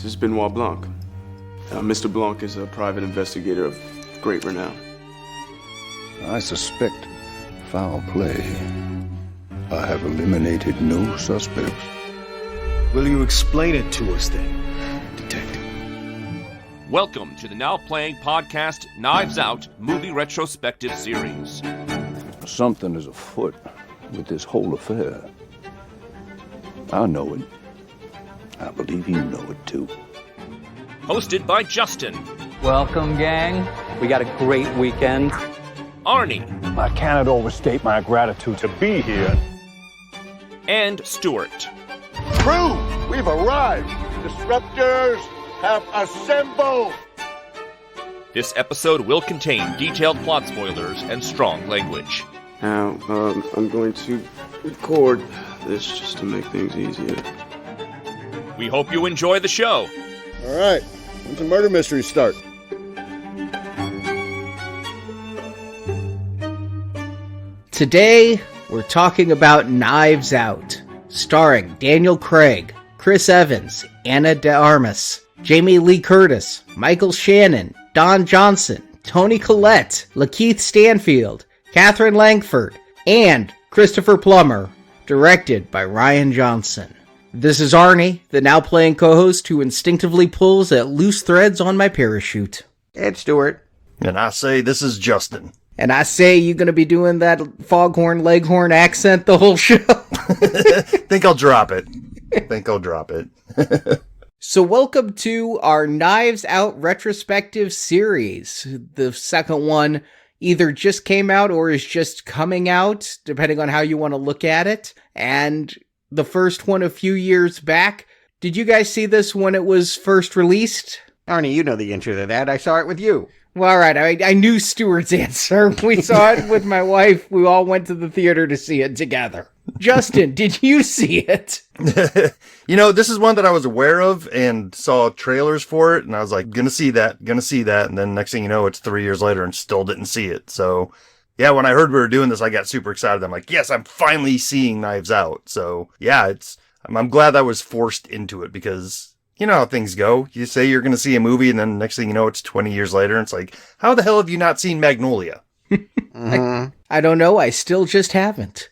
This is Benoit Blanc. Mr. Blanc is a private investigator of great renown. I suspect foul play. I have eliminated no suspects. Will you explain it to us then, Detective? Welcome to the now playing podcast Knives Out Movie Retrospective Series. Something is afoot with this whole affair. I know it. I believe you know it too. Hosted by Justin. Welcome, gang. We got a great weekend. Arnie. I cannot overstate my gratitude to be here. And Stuart. Crew, we've arrived. Disruptors have assembled. This episode will contain detailed plot spoilers and strong language. Now, I'm going to record this just to make things easier. We hope you enjoy the show. All right, when's the murder mystery start? Today, we're talking about Knives Out, starring Daniel Craig, Chris Evans, Ana de Armas, Jamie Lee Curtis, Michael Shannon, Don Johnson, Toni Collette, Lakeith Stanfield, Catherine Langford, and Christopher Plummer, directed by Rian Johnson. This is Arnie, the now playing co-host who instinctively pulls at loose threads on my parachute. And Stuart. And I say this is Justin. And I say you're going to be doing that foghorn leghorn accent the whole show. Think I'll drop it. So welcome to our Knives Out retrospective series. The second one either just came out or is just coming out, depending on how you want to look at it. And the first one a few years back. Did you guys see this when it was first released? Arnie, you know the answer to that. I saw it with you. Well, all right. I knew Stuart's answer. We saw it with my wife. We all went to the theater to see it together. Justin, did you see it? You know, this is one that I was aware of and saw trailers for it, and I was like, gonna see that. And then next thing you know, it's 3 years later and still didn't see it. So, yeah, when I heard we were doing this, I got super excited. I'm like, yes, I'm finally seeing Knives Out. So, yeah, I'm glad I was forced into it because you know how things go. You say you're going to see a movie, and then next thing you know, it's 20 years later, and it's like, how the hell have you not seen Magnolia? I don't know. I still just haven't.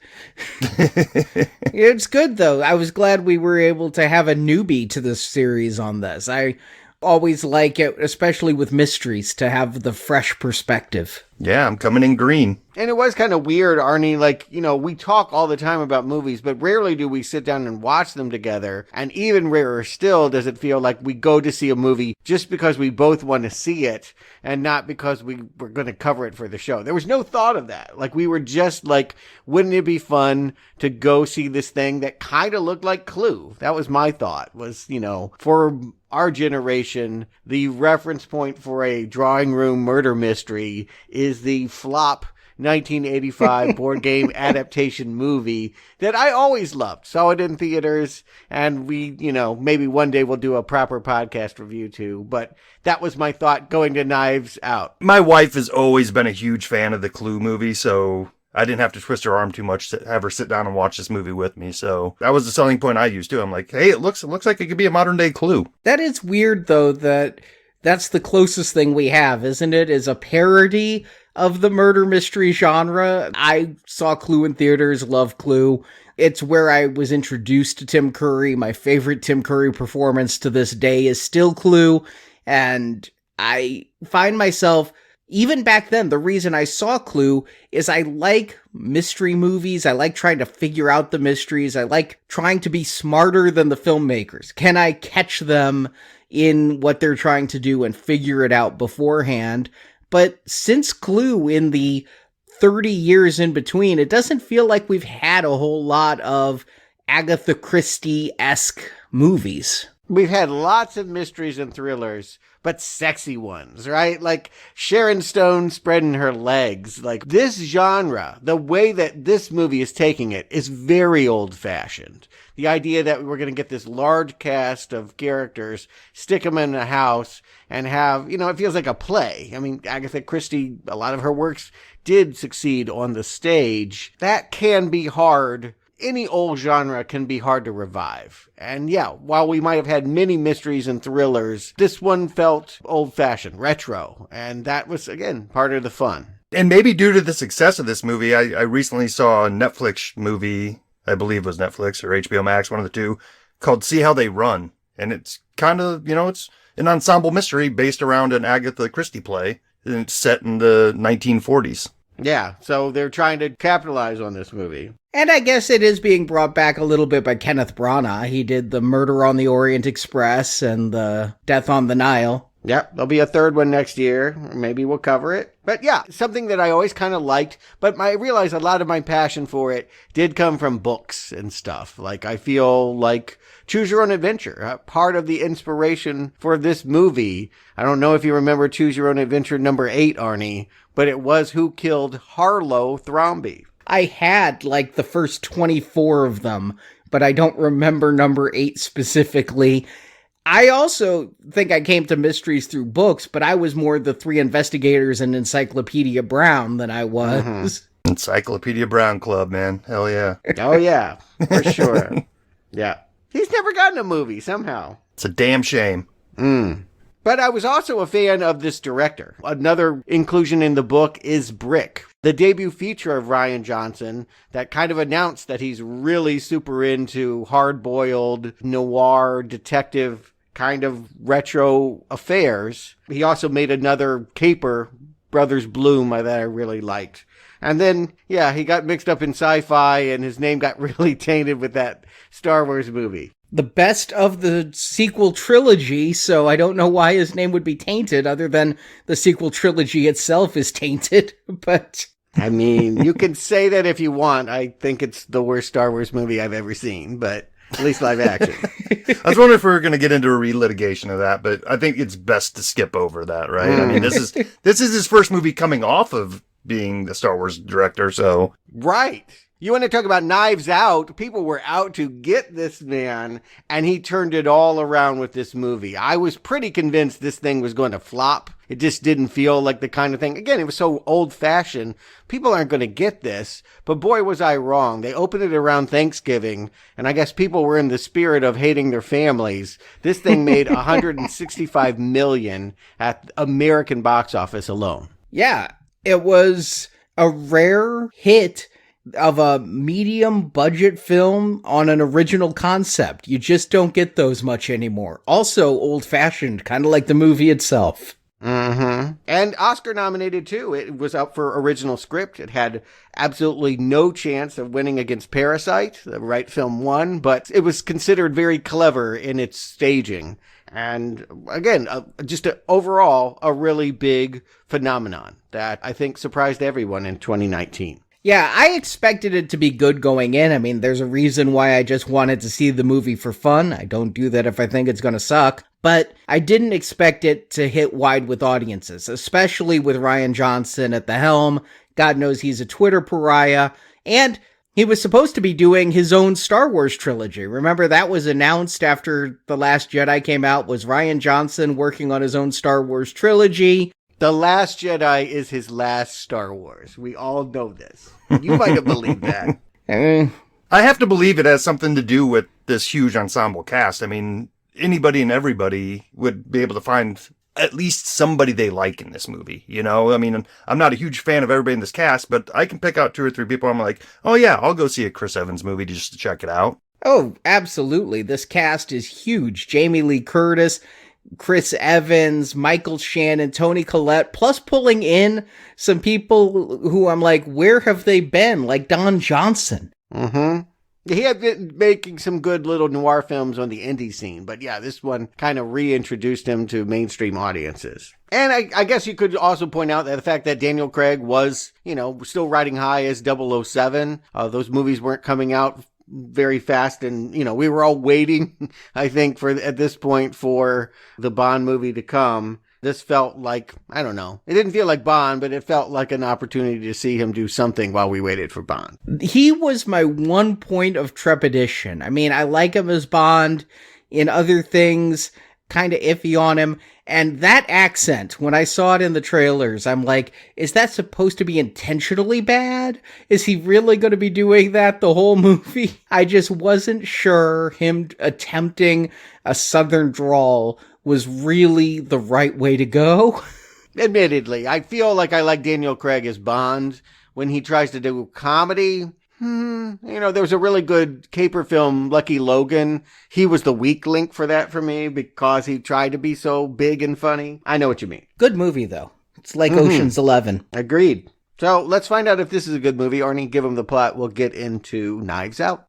It's good, though. I was glad we were able to have a newbie to this series on this. I always like it, especially with mysteries, to have the fresh perspective. Yeah, I'm coming in green. And it was kind of weird, Arnie, like, you know, we talk all the time about movies, but rarely do we sit down and watch them together. And even rarer still does it feel like we go to see a movie just because we both want to see it and not because we were going to cover it for the show. There was no thought of that. Like, we were just like, wouldn't it be fun to go see this thing that kind of looked like Clue? That was my thought, was, you know, for our generation, the reference point for a drawing room murder mystery is the flop 1985 board game adaptation movie that I always loved. Saw it in theaters, and we, you know, maybe one day we'll do a proper podcast review too, but that was my thought going to Knives Out. My wife has always been a huge fan of the Clue movie, so I didn't have to twist her arm too much to have her sit down and watch this movie with me. So that was the selling point I used too. I'm like, hey, it looks like it could be a modern day Clue. That is weird, though, that's the closest thing we have, isn't it? Is a parody of the murder mystery genre. I saw Clue in theaters, love Clue. It's where I was introduced to Tim Curry. My favorite Tim Curry performance to this day is still Clue. And I find myself, even back then, the reason I saw Clue is I like mystery movies. I like trying to figure out the mysteries. I like trying to be smarter than the filmmakers. Can I catch them in what they're trying to do and figure it out beforehand? But since Clue, in the 30 years in between, it doesn't feel like we've had a whole lot of Agatha Christie-esque movies. We've had lots of mysteries and thrillers, but sexy ones, right? Like Sharon Stone spreading her legs. Like, this genre, the way that this movie is taking it, is very old-fashioned. The idea that we're going to get this large cast of characters, stick them in a house, and have, you know, it feels like a play. I mean, Agatha Christie, a lot of her works did succeed on the stage. That can be hard any old genre can be hard to revive. And yeah, while we might have had many mysteries and thrillers, this one felt old-fashioned, retro. And that was, again, part of the fun. And maybe due to the success of this movie, I recently saw a Netflix movie, I believe it was Netflix or HBO Max, one of the two, called See How They Run. And it's kind of, it's an ensemble mystery based around an Agatha Christie play. And it's set in the 1940s. Yeah, so they're trying to capitalize on this movie. And I guess it is being brought back a little bit by Kenneth Branagh. He did the Murder on the Orient Express and the Death on the Nile. Yep, there'll be a third one next year. Maybe we'll cover it. But yeah, something that I always kind of liked, but I realized a lot of my passion for it did come from books and stuff. Like, I feel like Choose Your Own Adventure, part of the inspiration for this movie. I don't know if you remember Choose Your Own Adventure number 8, Arnie, but it was Who Killed Harlow Thrombey. I had like the first 24 of them, but I don't remember number 8 specifically. I also think I came to mysteries through books, but I was more the Three Investigators and Encyclopedia Brown than I was. Mm-hmm. Encyclopedia Brown Club, man. Hell yeah. Oh yeah, for sure. Yeah. He's never gotten a movie somehow. It's a damn shame. But I was also a fan of this director. Another inclusion in the book is Brick, the debut feature of Rian Johnson that kind of announced that he's really super into hard-boiled noir detective kind of retro affairs. He also made another caper, Brothers Bloom, that I really liked. And then, yeah, he got mixed up in sci-fi and his name got really tainted with that Star Wars movie. The best of the sequel trilogy, so I don't know why his name would be tainted other than the sequel trilogy itself is tainted, but... I mean, you can say that if you want. I think it's the worst Star Wars movie I've ever seen, but at least live action. I was wondering if we were going to get into a relitigation of that, but I think it's best to skip over that, right? I mean, this is his first movie coming off of being the Star Wars director, so... Right. You want to talk about Knives Out? People were out to get this man, and he turned it all around with this movie. I was pretty convinced this thing was going to flop. It just didn't feel like the kind of thing. Again, it was so old-fashioned. People aren't going to get this. But boy, was I wrong. They opened it around Thanksgiving, and I guess people were in the spirit of hating their families. This thing made $165 million at American box office alone. Yeah, it was a rare hit of a medium budget film on an original concept. You just don't get those much anymore. Also old fashioned, kind of like the movie itself. Mm-hmm. And Oscar nominated too. It was up for original script. It had absolutely no chance of winning against Parasite. The right film won, but it was considered very clever in its staging. And again, overall, a really big phenomenon that I think surprised everyone in 2019. Yeah, I expected it to be good going in. I mean, there's a reason why I just wanted to see the movie for fun. I don't do that if I think it's going to suck. But I didn't expect it to hit wide with audiences, especially with Rian Johnson at the helm. God knows he's a Twitter pariah. And he was supposed to be doing his own Star Wars trilogy. Remember, that was announced after The Last Jedi came out, was Rian Johnson working on his own Star Wars trilogy. The Last Jedi is his last Star Wars. We all know this. You might have believed that. I have to believe it has something to do with this huge ensemble cast. I mean, anybody and everybody would be able to find at least somebody they like in this movie. You know, I mean, I'm not a huge fan of everybody in this cast, but I can pick out 2 or 3 people. I'm like, oh yeah, I'll go see a Chris Evans movie just to check it out. Oh, absolutely. This cast is huge. Jamie Lee Curtis, Chris Evans, Michael Shannon, Toni Collette, plus pulling in some people who I'm like, where have they been? Like Don Johnson. Mm-hmm. He had been making some good little noir films on the indie scene, but yeah, this one kind of reintroduced him to mainstream audiences. And I guess you could also point out that the fact that Daniel Craig was, still riding high as 007. Those movies weren't coming out very fast, and we were all waiting, I think, at this point for the Bond movie to come. This felt like, I don't know, it didn't feel like Bond, but it felt like an opportunity to see him do something while we waited for Bond. He was my one point of trepidation. I mean, I like him as Bond in other things. kind of iffy on him. And that accent, when I saw it in the trailers, I'm like, is that supposed to be intentionally bad? Is he really going to be doing that the whole movie? I just wasn't sure him attempting a southern drawl was really the right way to go. Admittedly, I feel like I like Daniel Craig as Bond. When he tries to do comedy, there was a really good caper film, Lucky Logan. He was the weak link for that for me because he tried to be so big and funny. I know what you mean. Good movie, though. It's like Ocean's 11. Agreed. So let's find out if this is a good movie. Arnie, give him the plot. We'll get into Knives Out.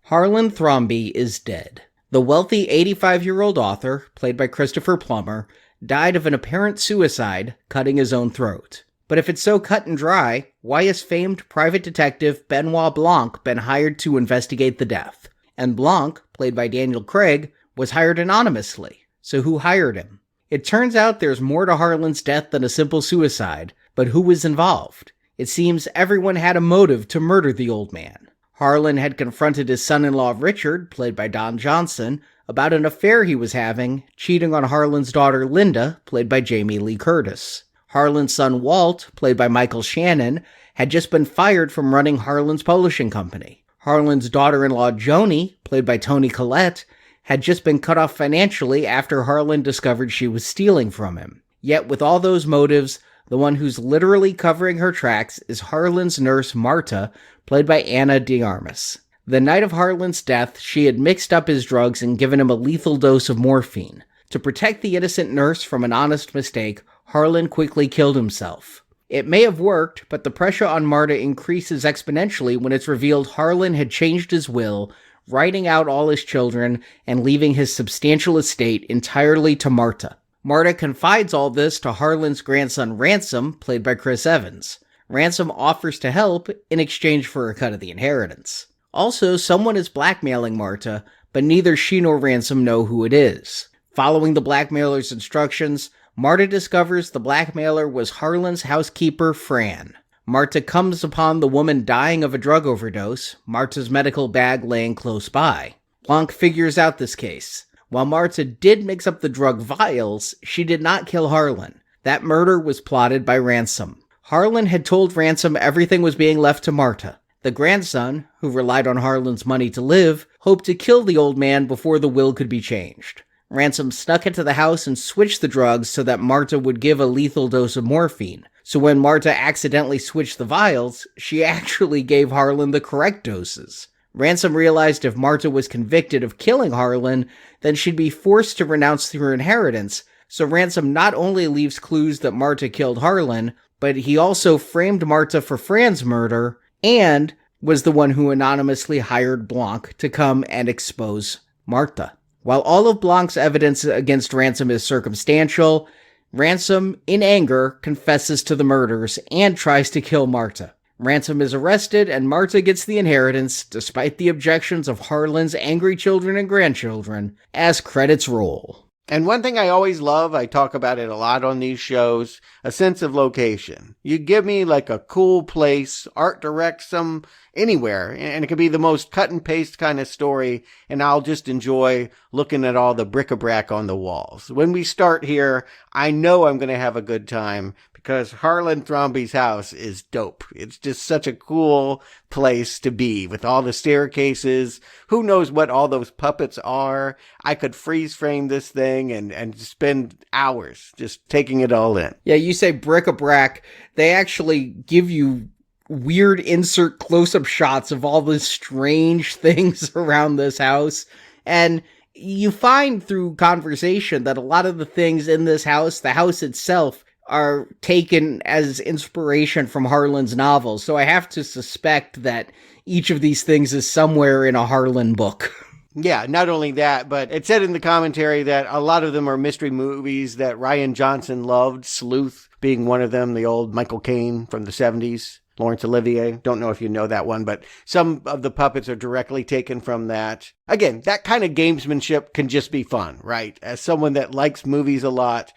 Harlan Thrombey is dead. The wealthy 85-year-old author, played by Christopher Plummer, died of an apparent suicide, cutting his own throat. But if it's so cut and dry, why has famed private detective Benoit Blanc been hired to investigate the death? And Blanc, played by Daniel Craig, was hired anonymously. So who hired him? It turns out there's more to Harlan's death than a simple suicide, but who was involved? It seems everyone had a motive to murder the old man. Harlan had confronted his son-in-law Richard, played by Don Johnson, about an affair he was having, cheating on Harlan's daughter Linda, played by Jamie Lee Curtis. Harlan's son Walt, played by Michael Shannon, had just been fired from running Harlan's publishing company. Harlan's daughter-in-law Joni, played by Toni Collette, had just been cut off financially after Harlan discovered she was stealing from him. Yet with all those motives, the one who's literally covering her tracks is Harlan's nurse Marta, played by Ana de Armas. The night of Harlan's death, she had mixed up his drugs and given him a lethal dose of morphine. To protect the innocent nurse from an honest mistake, Harlan quickly killed himself. It may have worked, but the pressure on Marta increases exponentially when it's revealed Harlan had changed his will, writing out all his children and leaving his substantial estate entirely to Marta. Marta confides all this to Harlan's grandson Ransom, played by Chris Evans. Ransom offers to help in exchange for a cut of the inheritance. Also, someone is blackmailing Marta, but neither she nor Ransom know who it is. Following the blackmailer's instructions, Marta discovers the blackmailer was Harlan's housekeeper, Fran. Marta comes upon the woman dying of a drug overdose, Marta's medical bag laying close by. Blanc figures out this case. While Marta did mix up the drug vials, she did not kill Harlan. That murder was plotted by Ransom. Harlan had told Ransom everything was being left to Marta. The grandson, who relied on Harlan's money to live, hoped to kill the old man before the will could be changed. Ransom snuck into the house and switched the drugs so that Marta would give a lethal dose of morphine. So when Marta accidentally switched the vials, she actually gave Harlan the correct doses. Ransom realized if Marta was convicted of killing Harlan, then she'd be forced to renounce her inheritance, so Ransom not only leaves clues that Marta killed Harlan, but he also framed Marta for Fran's murder, and was the one who anonymously hired Blanc to come and expose Marta. While all of Blanc's evidence against Ransom is circumstantial, Ransom, in anger, confesses to the murders and tries to kill Marta. Ransom is arrested and Marta gets the inheritance, despite the objections of Harlan's angry children and grandchildren, as credits roll. And one thing I always love, I talk about it a lot on these shows, a sense of location. You give me like a cool place, art direct some anywhere, and it could be the most cut and paste kind of story, and I'll just enjoy looking at all the bric-a-brac on the walls. When we start here, I know I'm going to have a good time because Harlan Thrombey's house is dope. It's just such a cool place to be with all the staircases. Who knows what all those puppets are? I could freeze frame this thing and spend hours just taking it all in. Yeah, you say bric-a-brac. They actually give you weird insert close-up shots of all the strange things around this house. And you find through conversation that a lot of the things in this house, the house itself, are taken as inspiration from Harlan's novels. So I have to suspect that each of these things is somewhere in a Harlan book. Yeah, not only that, but it said in the commentary that a lot of them are mystery movies that Rian Johnson loved, Sleuth being one of them, the old Michael Caine from the 70s. Laurence Olivier. Don't know if you know that one, but some of the puppets are directly taken from that. Again, that kind of gamesmanship can just be fun, right? As someone that likes movies a lot,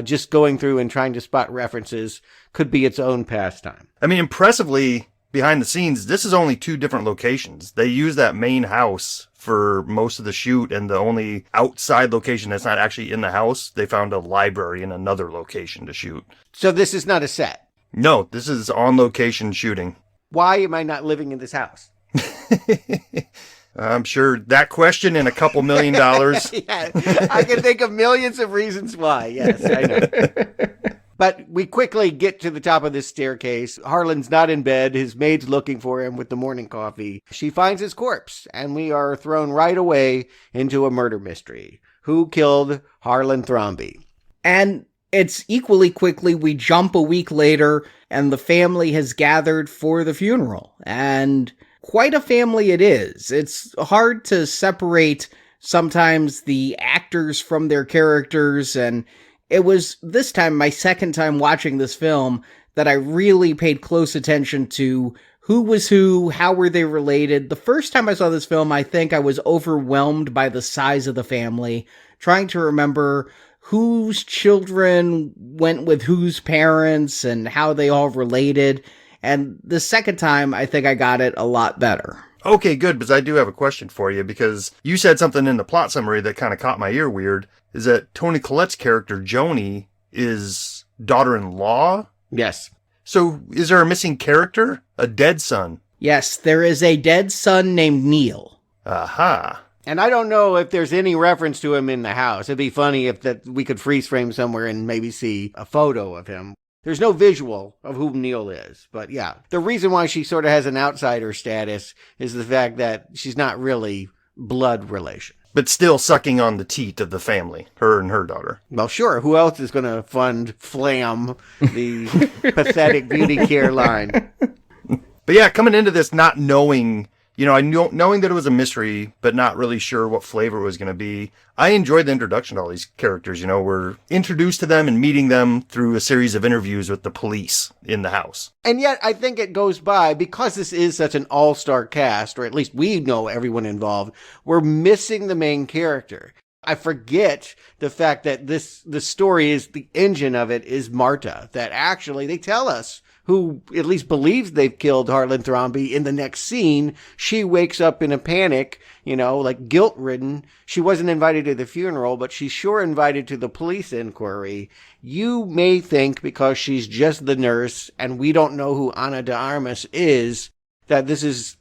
just going through and trying to spot references could be its own pastime. I mean, impressively, behind the scenes, this is only 2 different locations. They use that main house for most of the shoot, and the only outside location that's not actually in the house, they found a library in another location to shoot. So this is not a set. No, this is on location shooting. Why am I not living in this house? I'm sure that question and a couple $1 million. Yeah, I can think of millions of reasons why. Yes, I know. But we quickly get to the top of this staircase. Harlan's not in bed. His maid's looking for him with the morning coffee. She finds his corpse, and we are thrown right away into a murder mystery. Who killed Harlan Thrombey? And it's equally quickly, we jump a week later, and the family has gathered for the funeral. And quite a family it is. It's hard to separate sometimes the actors from their characters, and it was this time, my second time watching this film, that I really paid close attention to who was who, how were they related. The first time I saw this film, I think I was overwhelmed by the size of the family, trying to remember whose children went with whose parents and how they all related. And the second time, I think I got it a lot better. Okay, good, because I do have a question for you, because you said something in the plot summary that kind of caught my ear weird, is that Toni Collette's character, Joni, is daughter-in-law? Yes. So is there a missing character? A dead son? Yes, there is a dead son named Neil. Aha. And I don't know if there's any reference to him in the house. It'd be funny if that we could freeze frame somewhere and maybe see a photo of him. There's no visual of who Neil is, but yeah. The reason why she sort of has an outsider status is the fact that she's not really blood relation. But still sucking on the teat of the family, her and her daughter. Well, sure. Who else is going to fund Flam, the pathetic beauty care line? But yeah, coming into this not knowing, knowing that it was a mystery, but not really sure what flavor it was going to be, I enjoyed the introduction to all these characters. We're introduced to them and meeting them through a series of interviews with the police in the house. And yet, I think it goes by, because this is such an all-star cast, or at least we know everyone involved, we're missing the main character. I forget the fact that the story is, the engine of it is Marta, that actually they tell us who at least believes they've killed Harlan Thrombey. In the next scene, she wakes up in a panic, like guilt-ridden. She wasn't invited to the funeral, but she's sure invited to the police inquiry. You may think, because she's just the nurse and we don't know who Ana de Armas is, that this is,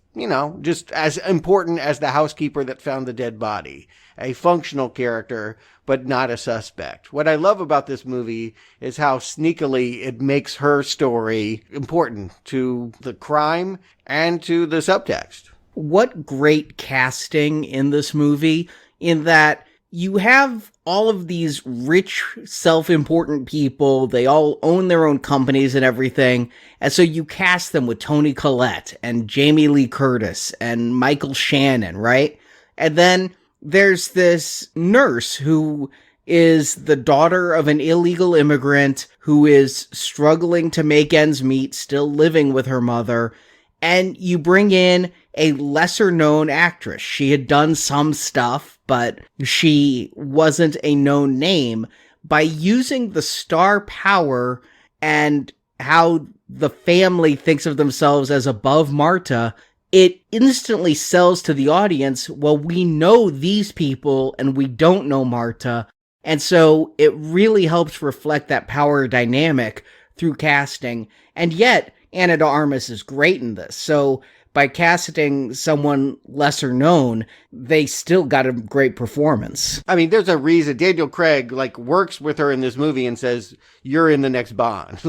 just as important as the housekeeper that found the dead body. A functional character, but not a suspect. What I love about this movie is how sneakily it makes her story important to the crime and to the subtext. What great casting in this movie, in that you have all of these rich, self-important people. They all own their own companies and everything. And so you cast them with Toni Collette and Jamie Lee Curtis and Michael Shannon, right? And then there's this nurse who is the daughter of an illegal immigrant who is struggling to make ends meet, still living with her mother. And you bring in a lesser known actress. She had done some stuff, but she wasn't a known name. By using the star power and how the family thinks of themselves as above Marta, it instantly sells to the audience, well, we know these people and we don't know Marta. And so it really helps reflect that power dynamic through casting. And yet, Ana de Armas is great in this. So by casting someone lesser known, they still got a great performance. I mean, there's a reason Daniel Craig works with her in this movie and says, you're in the next Bond.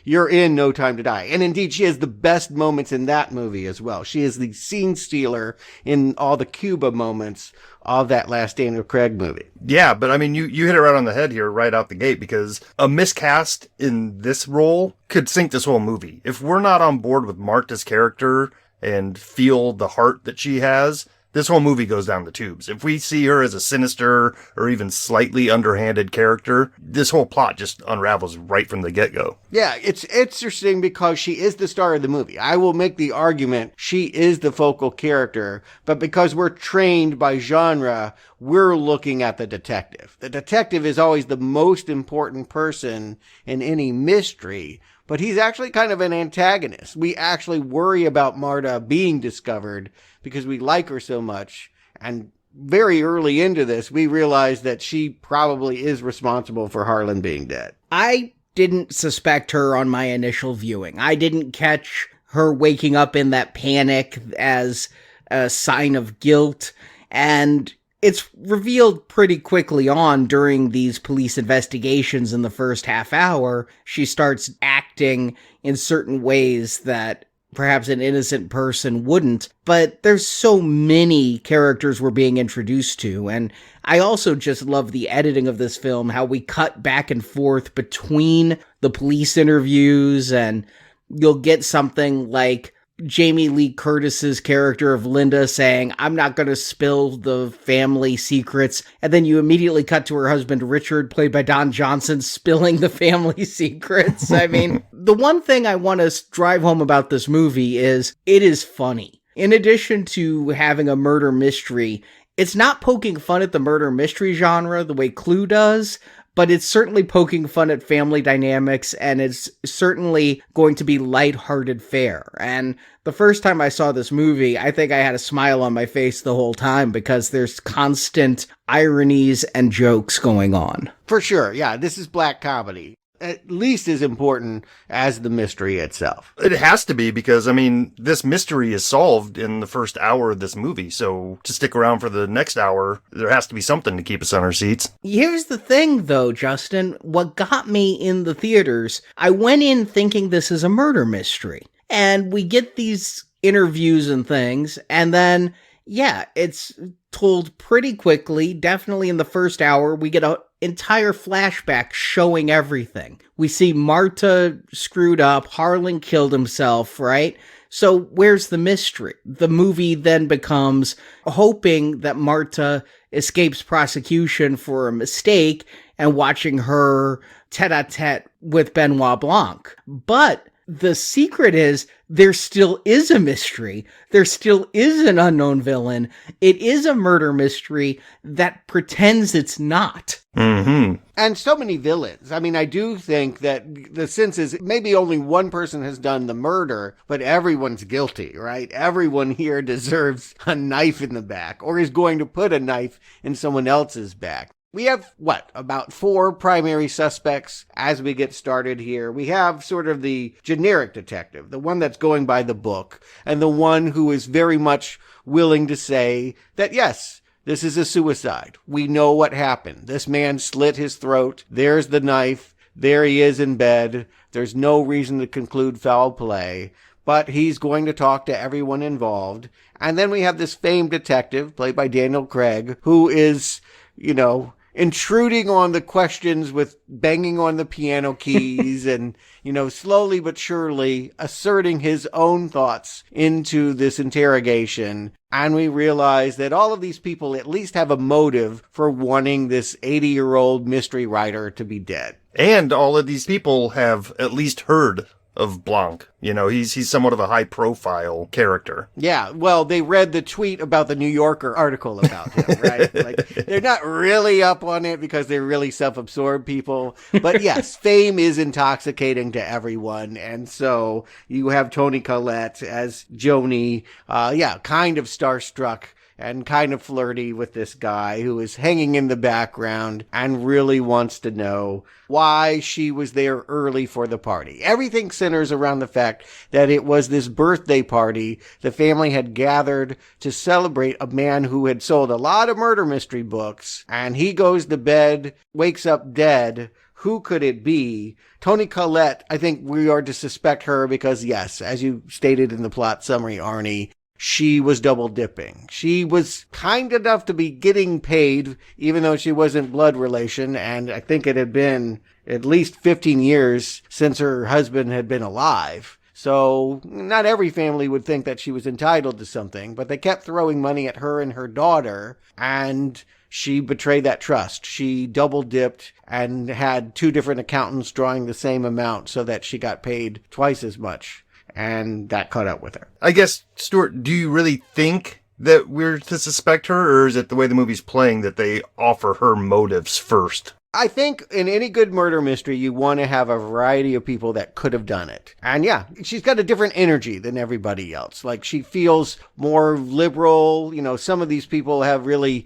You're in No Time to Die. And indeed, she has the best moments in that movie as well. She is the scene stealer in all the Cuba moments of that last Daniel Craig movie. Yeah, but I mean, you hit it right on the head here right out the gate, because a miscast in this role could sink this whole movie. If we're not on board with Marta's character and feel the heart that she has, this whole movie goes down the tubes. If we see her as a sinister or even slightly underhanded character, this whole plot just unravels right from the get-go. Yeah, it's interesting because she is the star of the movie. I will make the argument she is the focal character, but because we're trained by genre, we're looking at the detective. The detective is always the most important person in any mystery, but he's actually kind of an antagonist. We actually worry about Marta being discovered because we like her so much, And very early into this, we realize that she probably is responsible for Harlan being dead. I didn't suspect her on my initial viewing. I didn't catch her waking up in that panic as a sign of guilt, and it's revealed pretty quickly on during these police investigations in the first half hour. She starts acting in certain ways that perhaps an innocent person wouldn't, but there's so many characters we're being introduced to, and I also just love the editing of this film, how we cut back and forth between the police interviews, and you'll get something like Jamie Lee Curtis's character of Linda saying, "I'm not going to spill the family secrets," and then you immediately cut to her husband Richard, played by Don Johnson, spilling the family secrets. I mean, the one thing I want to drive home about this movie is it is funny. In addition to having a murder mystery, it's not poking fun at the murder mystery genre the way Clue does, but it's certainly poking fun at family dynamics, and it's certainly going to be lighthearted fare. And the first time I saw this movie, I think I had a smile on my face the whole time because there's constant ironies and jokes going on. For sure, yeah, this is black comedy. At least as important as the mystery itself. It has to be because, I mean, this mystery is solved in the first hour of this movie. So to stick around for the next hour, there has to be something to keep us on our seats. Here's the thing, though, Justin. What got me in the theaters, I went in thinking this is a murder mystery. And we get these interviews and things, and then, yeah, it's told pretty quickly. Definitely in the first hour, we get an entire flashback showing everything. We see Marta screwed up, Harlan killed himself, right? So where's the mystery? The movie then becomes hoping that Marta escapes prosecution for a mistake and watching her tete-a-tete with Benoit Blanc. But the secret is there still is a mystery. There still is an unknown villain. It is a murder mystery that pretends it's not. Mm-hmm. And so many villains. I mean, I do think that the sense is maybe only one person has done the murder, but everyone's guilty, right? Everyone here deserves a knife in the back or is going to put a knife in someone else's back. We have, about 4 primary suspects as we get started here. We have sort of the generic detective, the one that's going by the book, and the one who is very much willing to say that, yes, this is a suicide. We know what happened. This man slit his throat. There's the knife. There he is in bed. There's no reason to conclude foul play. But he's going to talk to everyone involved. And then we have this famed detective, played by Daniel Craig, who is, intruding on the questions with banging on the piano keys and, slowly but surely asserting his own thoughts into this interrogation. And we realize that all of these people at least have a motive for wanting this 80-year-old mystery writer to be dead. And all of these people have at least heard of Blanc. He's somewhat of a high-profile character. Yeah, well, they read the tweet about the New Yorker article about him, right? They're not really up on it because they're really self-absorbed people. But yes, fame is intoxicating to everyone. And so you have Toni Collette as Joni, kind of starstruck and kind of flirty with this guy who is hanging in the background and really wants to know why she was there early for the party. Everything centers around the fact that it was this birthday party the family had gathered to celebrate a man who had sold a lot of murder mystery books, and he goes to bed, wakes up dead. Who could it be? Toni Collette, I think we are to suspect her because, yes, as you stated in the plot summary, Arnie, she was double dipping. She was kind enough to be getting paid, even though she wasn't blood relation. And I think it had been at least 15 years since her husband had been alive. So not every family would think that she was entitled to something, but they kept throwing money at her and her daughter. And she betrayed that trust. She double dipped and had 2 different accountants drawing the same amount so that she got paid twice as much. And that caught up with her. I guess, Stuart, do you really think that we're to suspect her, or is it the way the movie's playing that they offer her motives first? I think in any good murder mystery, you want to have a variety of people that could have done it. And yeah, she's got a different energy than everybody else. Like, she feels more liberal. You know, some of these people have really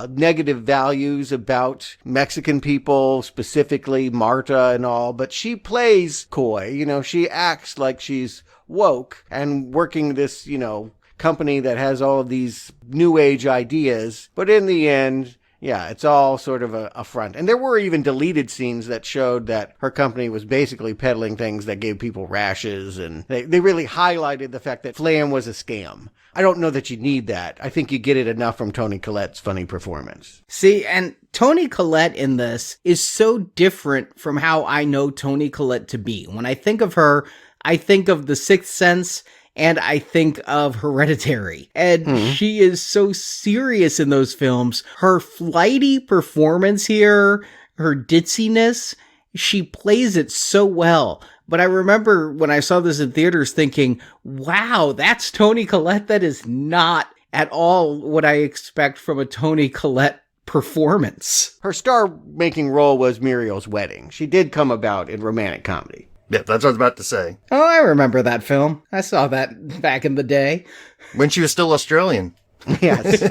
negative values about Mexican people, specifically Marta and all, but she plays coy. You know, she acts like she's woke and working this, you know, company that has all of these new age ideas. But in the end, yeah, it's all sort of a front. And there were even deleted scenes that showed that her company was basically peddling things that gave people rashes. And they really highlighted the fact that Flam was a scam. I don't know that you need that. I think you get it enough from Toni Collette's funny performance. See, and Toni Collette in this is so different from how I know Toni Collette to be. When I think of her, I think of The Sixth Sense, and I think of Hereditary. And she is so serious in those films. Her flighty performance here, her ditziness, she plays it so well. But I remember when I saw this in theaters thinking, wow, that's Toni Collette. That is not at all what I expect from a Toni Collette performance. Her star-making role was Muriel's Wedding. She did come about in romantic comedy. Yeah, that's what I was about to say. Oh, I remember that film. I saw that back in the day. When she was still Australian. Yes.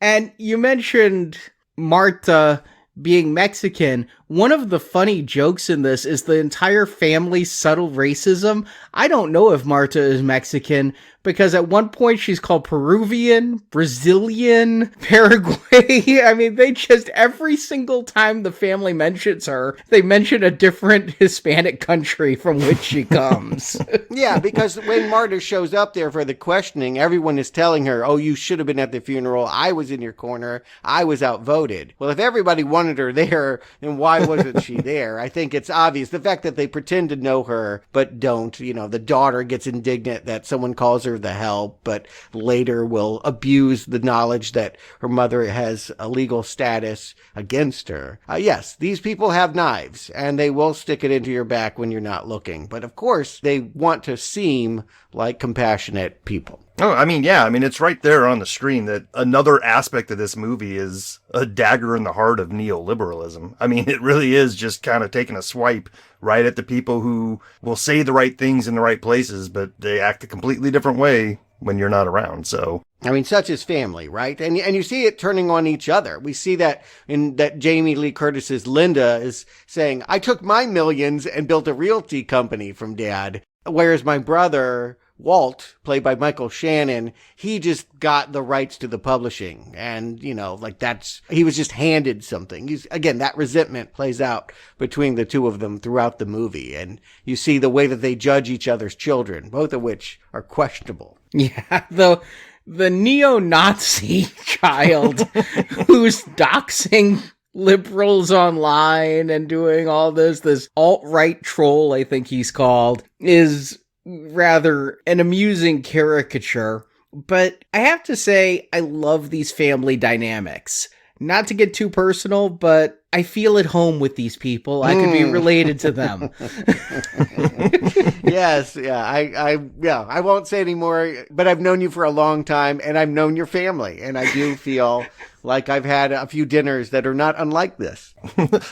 And you mentioned Marta being Mexican. One of the funny jokes in this is the entire family's subtle racism. I don't know if Marta is Mexican, because at one point she's called Peruvian, Brazilian, Paraguay. I mean, they just, every single time the family mentions her, they mention a different Hispanic country from which she comes. Yeah, because when Marta shows up there for the questioning, everyone is telling her, oh, you should have been at the funeral. I was in your corner. I was outvoted. Well, if everybody wanted her there, then why wasn't she there? I think it's obvious. The fact that they pretend to know her, but don't, you know, the daughter gets indignant that someone calls her the help, but later will abuse the knowledge that her mother has a legal status against her. Yes, these people have knives, and they will stick it into your back when you're not looking. But of course, they want to seem like compassionate people. Oh, I mean, yeah. I mean, it's right there on the screen that another aspect of this movie is a dagger in the heart of neoliberalism. I mean, it really is just kind of taking a swipe right at the people who will say the right things in the right places, but they act a completely different way when you're not around. So, I mean, such is family, right? And you see it turning on each other. We see that in that Jamie Lee Curtis's Linda is saying, I took my millions and built a realty company from Dad, whereas my brother Walt, played by Michael Shannon, he just got the rights to the publishing. And, you know, like he was just handed something. Again, that resentment plays out between the two of them throughout the movie. And you see the way that they judge each other's children, both of which are questionable. Yeah, the neo-Nazi child who's doxing liberals online and doing all this alt-right troll, I think he's called, is rather an amusing caricature. But I have to say, I love these family dynamics. Not to get too personal, but I feel at home with these people. I could be related to them. Yes, yeah, I won't say anymore, but I've known you for a long time, and I've known your family, and I do feel like I've had a few dinners that are not unlike this.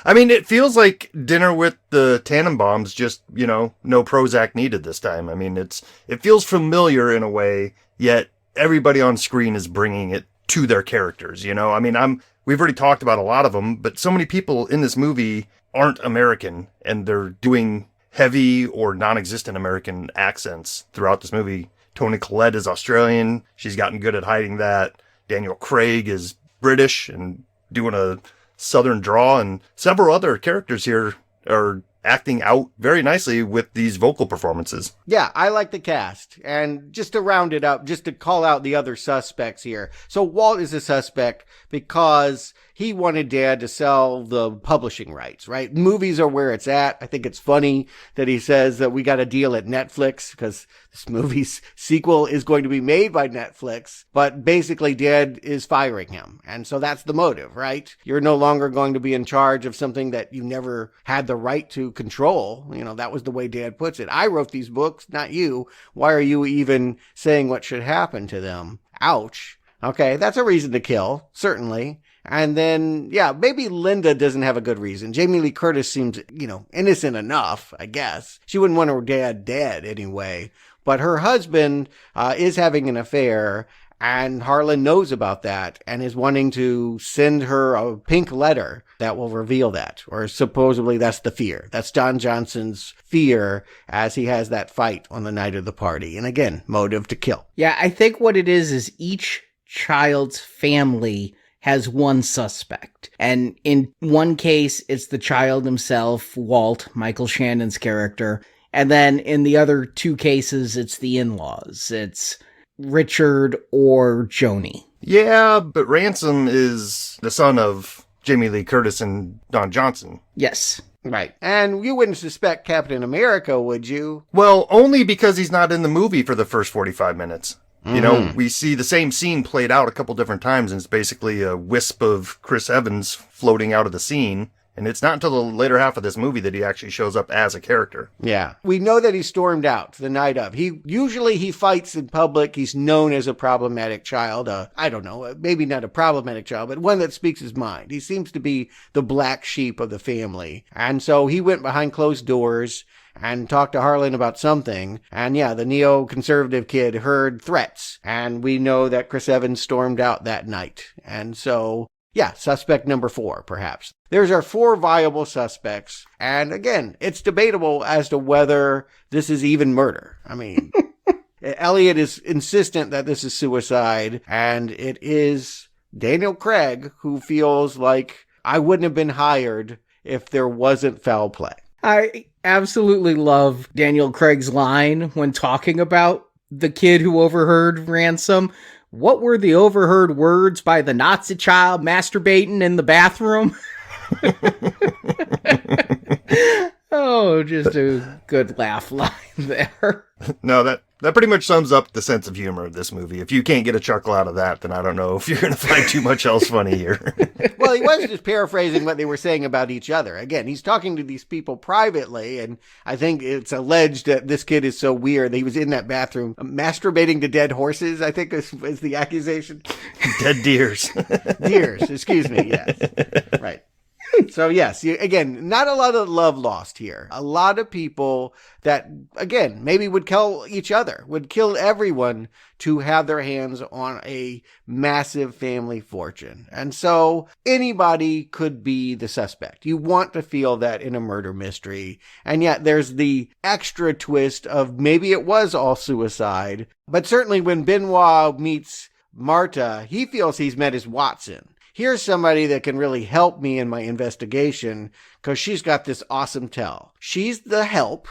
I mean, it feels like dinner with the Tannenbaums, just, you know, no Prozac needed this time. I mean, it feels familiar in a way, yet everybody on screen is bringing it to their characters, you know? I mean, we've already talked about a lot of them, but so many people in this movie aren't American, and they're doing heavy or non-existent American accents throughout this movie. Toni Collette is Australian. She's gotten good at hiding that. Daniel Craig is British and doing a southern draw, and several other characters here are acting out very nicely with these vocal performances. Yeah, I like the cast. And just to round it up, just to call out the other suspects here. So Walt is a suspect because he wanted Dad to sell the publishing rights, right? Movies are where it's at. I think it's funny that he says that we got a deal at Netflix because this movie's sequel is going to be made by Netflix. But basically, Dad is firing him. And so that's the motive, right? You're no longer going to be in charge of something that you never had the right to control. You know, that was the way Dad puts it. I wrote these books, not you. Why are you even saying what should happen to them? Ouch. Okay, that's a reason to kill, certainly. And then, yeah, maybe Linda doesn't have a good reason. Jamie Lee Curtis seems, innocent enough, I guess. She wouldn't want her dad dead anyway. But her husband is having an affair, and Harlan knows about that and is wanting to send her a pink letter that will reveal that. Or supposedly that's the fear. That's Don Johnson's fear as he has that fight on the night of the party. And again, motive to kill. Yeah, I think what it is each child's family has one suspect. And in one case, it's the child himself, Walt, Michael Shannon's character. And then in the other two cases, it's the in-laws. It's Richard or Joni. Yeah, but Ransom is the son of Jamie Lee Curtis and Don Johnson. Yes. Right. And you wouldn't suspect Captain America, would you? Well, only because he's not in the movie for the first 45 minutes. We see the same scene played out a couple different times, and it's basically a wisp of Chris Evans floating out of the scene. And it's not until the later half of this movie that he actually shows up as a character. Yeah. We know that he stormed out the night of. He fights in public. He's known as a problematic child. I don't know, maybe not a problematic child, but one that speaks his mind. He seems to be the black sheep of the family. And so he went behind closed doors and talked to Harlan about something. And yeah, the neoconservative kid heard threats. And we know that Chris Evans stormed out that night. And so, yeah, suspect number 4, perhaps. There's our 4 viable suspects. And again, it's debatable as to whether this is even murder. I mean, Elliot is insistent that this is suicide. And it is Daniel Craig who feels like I wouldn't have been hired if there wasn't foul play. I absolutely love Daniel Craig's line when talking about the kid who overheard Ransom. What were the overheard words by the Nazi child masturbating in the bathroom? Oh, just a good laugh line there. No, that pretty much sums up the sense of humor of this movie. If you can't get a chuckle out of that, then I don't know if you're going to find too much else funny here. Well, he was just paraphrasing what they were saying about each other. Again, he's talking to these people privately, and I think it's alleged that this kid is so weird that he was in that bathroom masturbating to dead horses, I think is the accusation. Dead deers. Deers, excuse me, yes. Right. So yes, again, not a lot of love lost here. A lot of people that, again, maybe would kill each other, would kill everyone to have their hands on a massive family fortune. And so anybody could be the suspect. You want to feel that in a murder mystery. And yet there's the extra twist of maybe it was all suicide. But certainly when Benoit meets Marta, he feels he's met his Watson. Here's somebody that can really help me in my investigation because she's got this awesome tell. She's the help,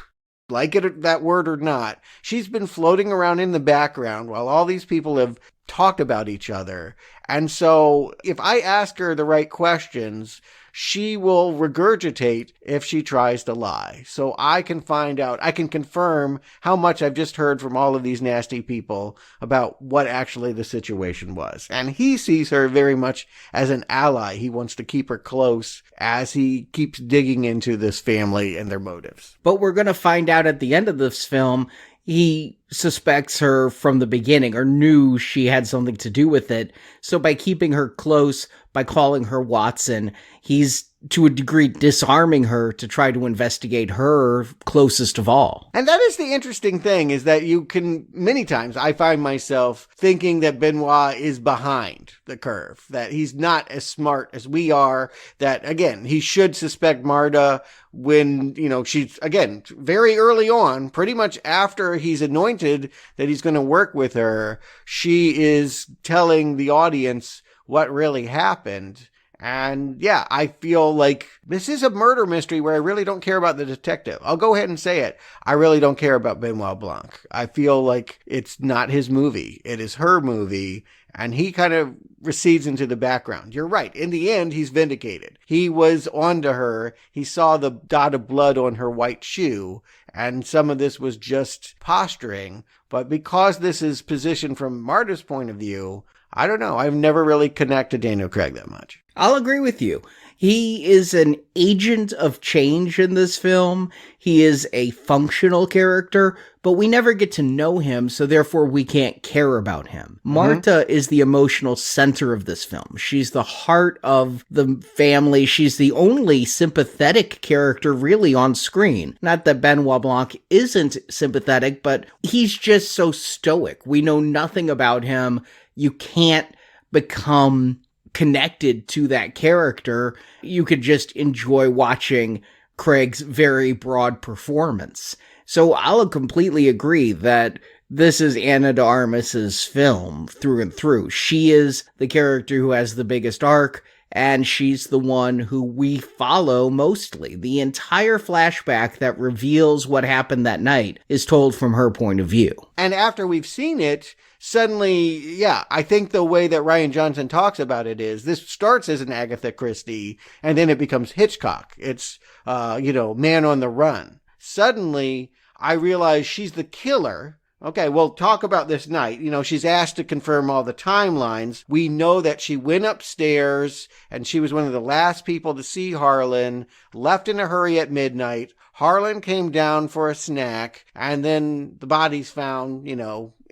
like it that word or not. She's been floating around in the background while all these people have talked about each other. And so if I ask her the right questions, she will regurgitate if she tries to lie. So I can find out, I can confirm how much I've just heard from all of these nasty people about what actually the situation was. And he sees her very much as an ally. He wants to keep her close as he keeps digging into this family and their motives. But we're going to find out at the end of this film, he suspects her from the beginning or knew she had something to do with it. So by keeping her close, by calling her Watson, he's to a degree disarming her to try to investigate her closest of all. And that is the interesting thing, is that you can, many times I find myself thinking that Benoit is behind the curve, that he's not as smart as we are, that again, he should suspect Marta when, she's, again, very early on, pretty much after he's anointed that he's going to work with her, she is telling the audience what really happened. And yeah, I feel like this is a murder mystery where I really don't care about the detective. I'll go ahead and say it. I really don't care about Benoit Blanc. I feel like it's not his movie. It is her movie. And he kind of recedes into the background. You're right. In the end, he's vindicated. He was onto her. He saw the dot of blood on her white shoe. And some of this was just posturing. But because this is positioned from Marta's point of view, I don't know. I've never really connected Daniel Craig that much. I'll agree with you. He is an agent of change in this film. He is a functional character, but we never get to know him, so therefore we can't care about him. Marta is the emotional center of this film. She's the heart of the family. She's the only sympathetic character really on screen. Not that Benoit Blanc isn't sympathetic, but he's just so stoic. We know nothing about him. You can't become connected to that character. You could just enjoy watching Craig's very broad performance. So I'll completely agree that this is Ana de Armas's film through and through. She is the character who has the biggest arc, and she's the one who we follow mostly. The entire flashback that reveals what happened that night is told from her point of view. And after we've seen it, suddenly, yeah, I think the way that Rian Johnson talks about it is this starts as an Agatha Christie and then it becomes Hitchcock. It's, Man on the Run. Suddenly, I realize she's the killer. Okay, well, talk about this night. She's asked to confirm all the timelines. We know that she went upstairs and she was one of the last people to see Harlan, left in a hurry at midnight. Harlan came down for a snack and then the body's found,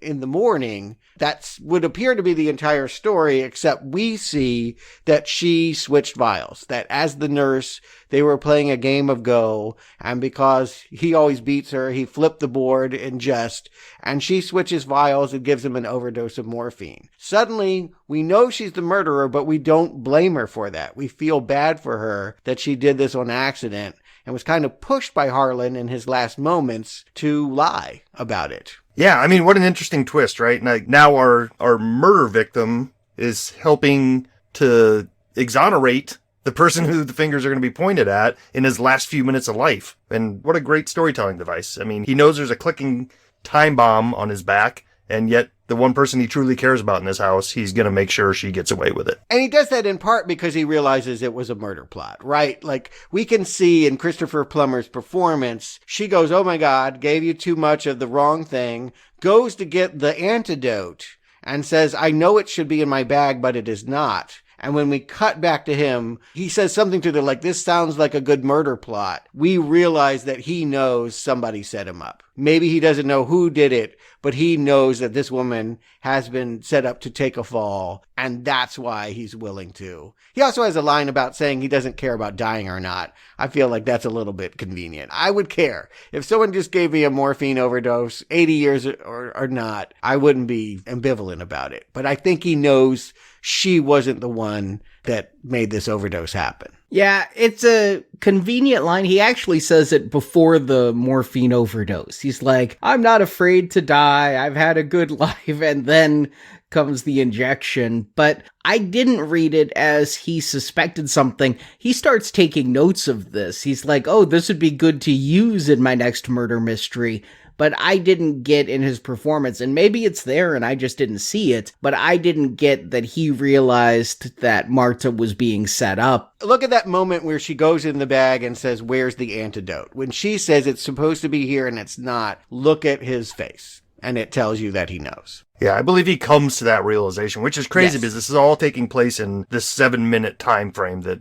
in the morning. That would appear to be the entire story, except we see that she switched vials, that as the nurse, they were playing a game of Go, and because he always beats her, he flipped the board in jest, and she switches vials and gives him an overdose of morphine. Suddenly, we know she's the murderer, but we don't blame her for that. We feel bad for her that she did this on accident and was kind of pushed by Harlan in his last moments to lie about it. Yeah, I mean, what an interesting twist, right? Now our murder victim is helping to exonerate the person who the fingers are going to be pointed at in his last few minutes of life. And what a great storytelling device. I mean, he knows there's a clicking time bomb on his back, and yet the one person he truly cares about in his house, he's going to make sure she gets away with it. And he does that in part because he realizes it was a murder plot, right? Like, we can see in Christopher Plummer's performance, she goes, oh my God, gave you too much of the wrong thing, goes to get the antidote and says, I know it should be in my bag, but it is not. And when we cut back to him, he says something to the like, this sounds like a good murder plot. We realize that he knows somebody set him up. Maybe he doesn't know who did it, but he knows that this woman has been set up to take a fall, and that's why he's willing to. He also has a line about saying he doesn't care about dying or not. I feel like that's a little bit convenient. I would care. If someone just gave me a morphine overdose, 80 years or not, I wouldn't be ambivalent about it. But I think he knows she wasn't the one that made this overdose happen. Yeah, it's a convenient line. He actually says it before the morphine overdose. He's like, I'm not afraid to die. I've had a good life. And then comes the injection. But I didn't read it as he suspected something. He starts taking notes of this. He's like, oh, this would be good to use in my next murder mystery. But I didn't get in his performance, and maybe it's there and I just didn't see it, but I didn't get that he realized that Marta was being set up. Look at that moment where she goes in the bag and says, where's the antidote? When she says it's supposed to be here and it's not, look at his face, and it tells you that he knows. Yeah, I believe he comes to that realization, which is crazy Yes. because this is all taking place in this 7-minute time frame that,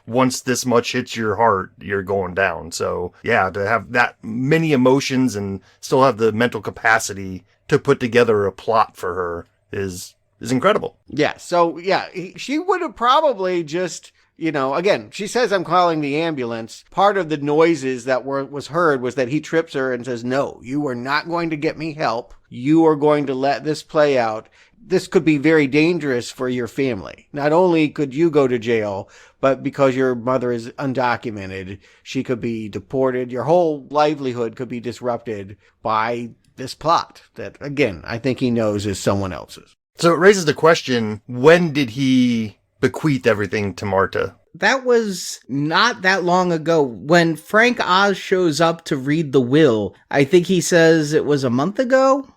once this much hits your heart, you're going down. So, yeah, to have that many emotions and still have the mental capacity to put together a plot for her is incredible. Yeah, so, yeah, she would have probably just... again, she says, I'm calling the ambulance. Part of the noises that was heard was that he trips her and says, no, you are not going to get me help. You are going to let this play out. This could be very dangerous for your family. Not only could you go to jail, but because your mother is undocumented, she could be deported. Your whole livelihood could be disrupted by this plot that, again, I think he knows is someone else's. So it raises the question, when did he bequeath everything to Marta? That was not that long ago. When Frank Oz shows up to read the will, I think he says it was a month ago.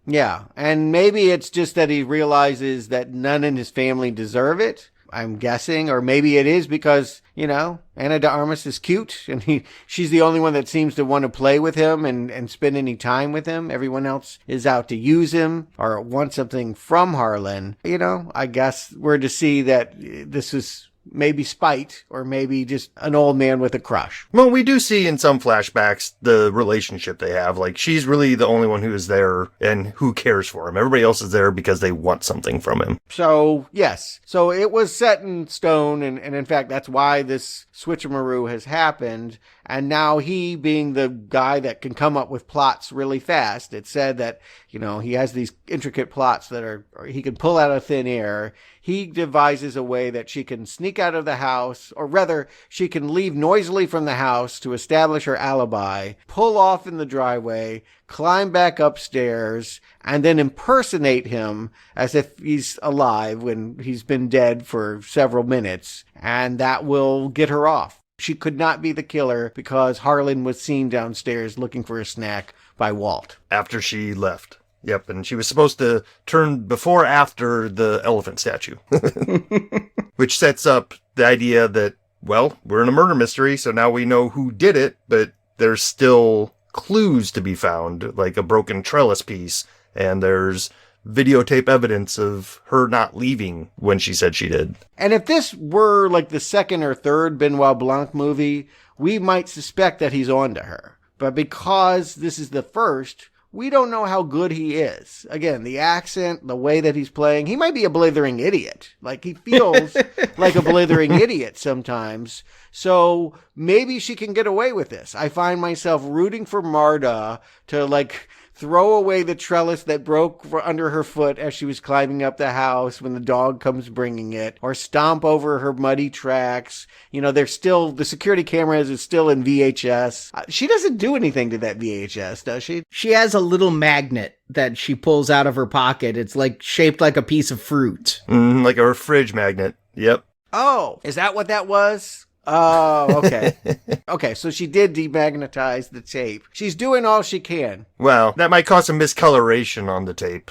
Yeah, and maybe it's just that he realizes that none in his family deserve it. I'm guessing, or maybe it is because, Ana de Armas is cute and she's the only one that seems to want to play with him and spend any time with him. Everyone else is out to use him or want something from Harlan. I guess we're to see that this is maybe spite or maybe just an old man with a crush. Well, we do see in some flashbacks the relationship they have. Like, she's really the only one who is there and who cares for him. Everybody else is there because they want something from him. So, yes. So it was set in stone, and in fact, that's why this switcheroo has happened. And now he, being the guy that can come up with plots really fast, it said that, he has these intricate plots or he can pull out of thin air. He devises a way that she can sneak out of the house, or rather, she can leave noisily from the house to establish her alibi, pull off in the driveway, climb back upstairs, and then impersonate him as if he's alive when he's been dead for several minutes, and that will get her off. She could not be the killer because Harlan was seen downstairs looking for a snack by Walt. After she left. Yep, and she was supposed to turn before or after the elephant statue. Which sets up the idea that, well, we're in a murder mystery, so now we know who did it, but there's still clues to be found, like a broken trellis piece, and there's videotape evidence of her not leaving when she said she did. And if this were like the second or third Benoit Blanc movie, we might suspect that he's on to her. But because this is the first, we don't know how good he is. Again, the accent, the way that he's playing, he might be a blithering idiot. Like, he feels like a blithering idiot sometimes. So maybe she can get away with this. I find myself rooting for Marta to, throw away the trellis that broke under her foot as she was climbing up the house when the dog comes bringing it, or stomp over her muddy tracks. The security cameras is still in VHS. She doesn't do anything to that VHS, does she? She has a little magnet that she pulls out of her pocket. It's shaped like a piece of fruit. Like a fridge magnet. Yep. Oh, is that what that was? Oh, okay. Okay, so she did demagnetize the tape. She's doing all she can. Well, that might cause some miscoloration on the tape.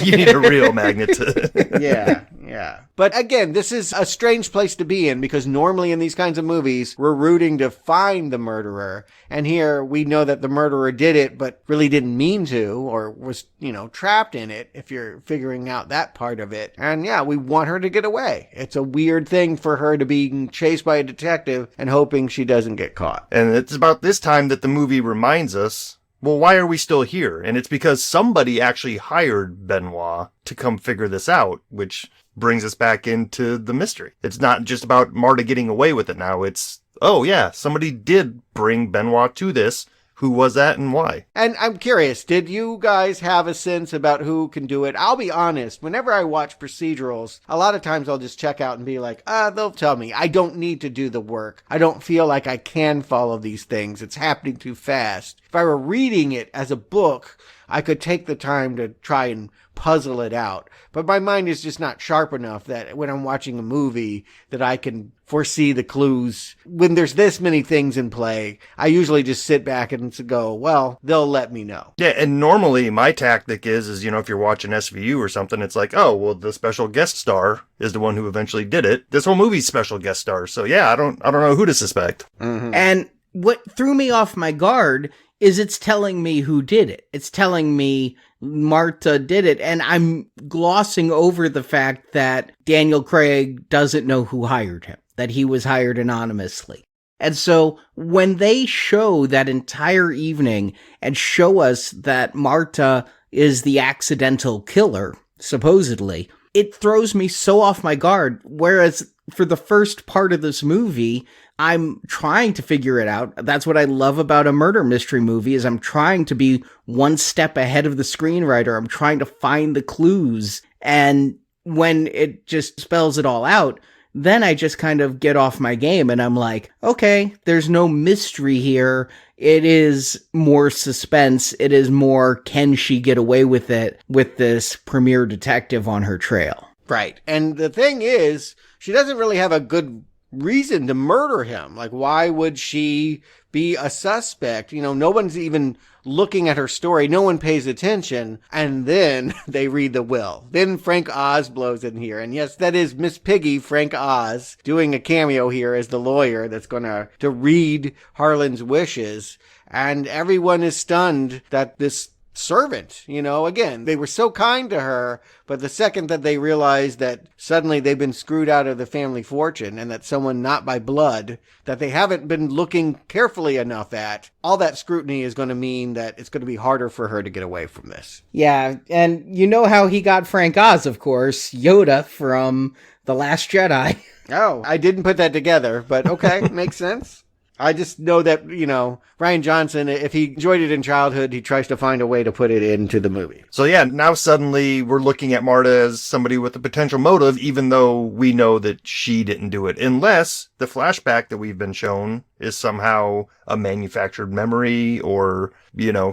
You need a real magnet to... Yeah. But again, this is a strange place to be in because normally in these kinds of movies, we're rooting to find the murderer. And here we know that the murderer did it, but really didn't mean to, or was, trapped in it, if you're figuring out that part of it. And yeah, we want her to get away. It's a weird thing for her to be chased by a detective and hoping she doesn't get caught. And it's about this time that the movie reminds us, well, why are we still here? And it's because somebody actually hired Benoit to come figure this out, which brings us back into the mystery. It's not just about Marta getting away with it now. It's, oh yeah, somebody did bring Benoit to this. Who was that and why? And I'm curious, did you guys have a sense about who can do it? I'll be honest, whenever I watch procedurals, a lot of times I'll just check out and be like, they'll tell me. I don't need to do the work. I don't feel like I can follow these things. It's happening too fast. If I were reading it as a book, I could take the time to try and puzzle it out. But my mind is just not sharp enough that when I'm watching a movie that I can foresee the clues. When there's this many things in play, I usually just sit back and go, well, they'll let me know. Yeah, and normally my tactic is if you're watching SVU or something, it's like, oh, well, the special guest star is the one who eventually did it. This whole movie's special guest star. So yeah, I don't know who to suspect. Mm-hmm. And what threw me off my guard is it's telling me who did it. It's telling me Marta did it, and I'm glossing over the fact that Daniel Craig doesn't know who hired him, that he was hired anonymously. And so when they show that entire evening and show us that Marta is the accidental killer, supposedly, it throws me so off my guard, whereas for the first part of this movie, I'm trying to figure it out. That's what I love about a murder mystery movie, is I'm trying to be one step ahead of the screenwriter. I'm trying to find the clues. And when it just spells it all out, then I just kind of get off my game and I'm like, okay, there's no mystery here. It is more suspense. It is more, can she get away with it with this premier detective on her trail? Right. And the thing is, she doesn't really have a good reason to murder him. Like, why would she be a suspect? No one's even looking at her story. No one pays attention. And then they read the will. Then Frank Oz blows in here. And yes, that is Miss Piggy, Frank Oz, doing a cameo here as the lawyer that's going to read Harlan's wishes. And everyone is stunned that this servant, again, they were so kind to her, but the second that they realize that suddenly they've been screwed out of the family fortune and that someone not by blood that they haven't been looking carefully enough at, all that scrutiny is going to mean that it's going to be harder for her to get away from this. Yeah, and you know how he got Frank Oz, of course, Yoda from The Last Jedi. Oh, I didn't put that together, but okay, makes sense. I just know that, Rian Johnson, if he enjoyed it in childhood, he tries to find a way to put it into the movie. So yeah, now suddenly we're looking at Marta as somebody with a potential motive, even though we know that she didn't do it. Unless the flashback that we've been shown is somehow a manufactured memory or,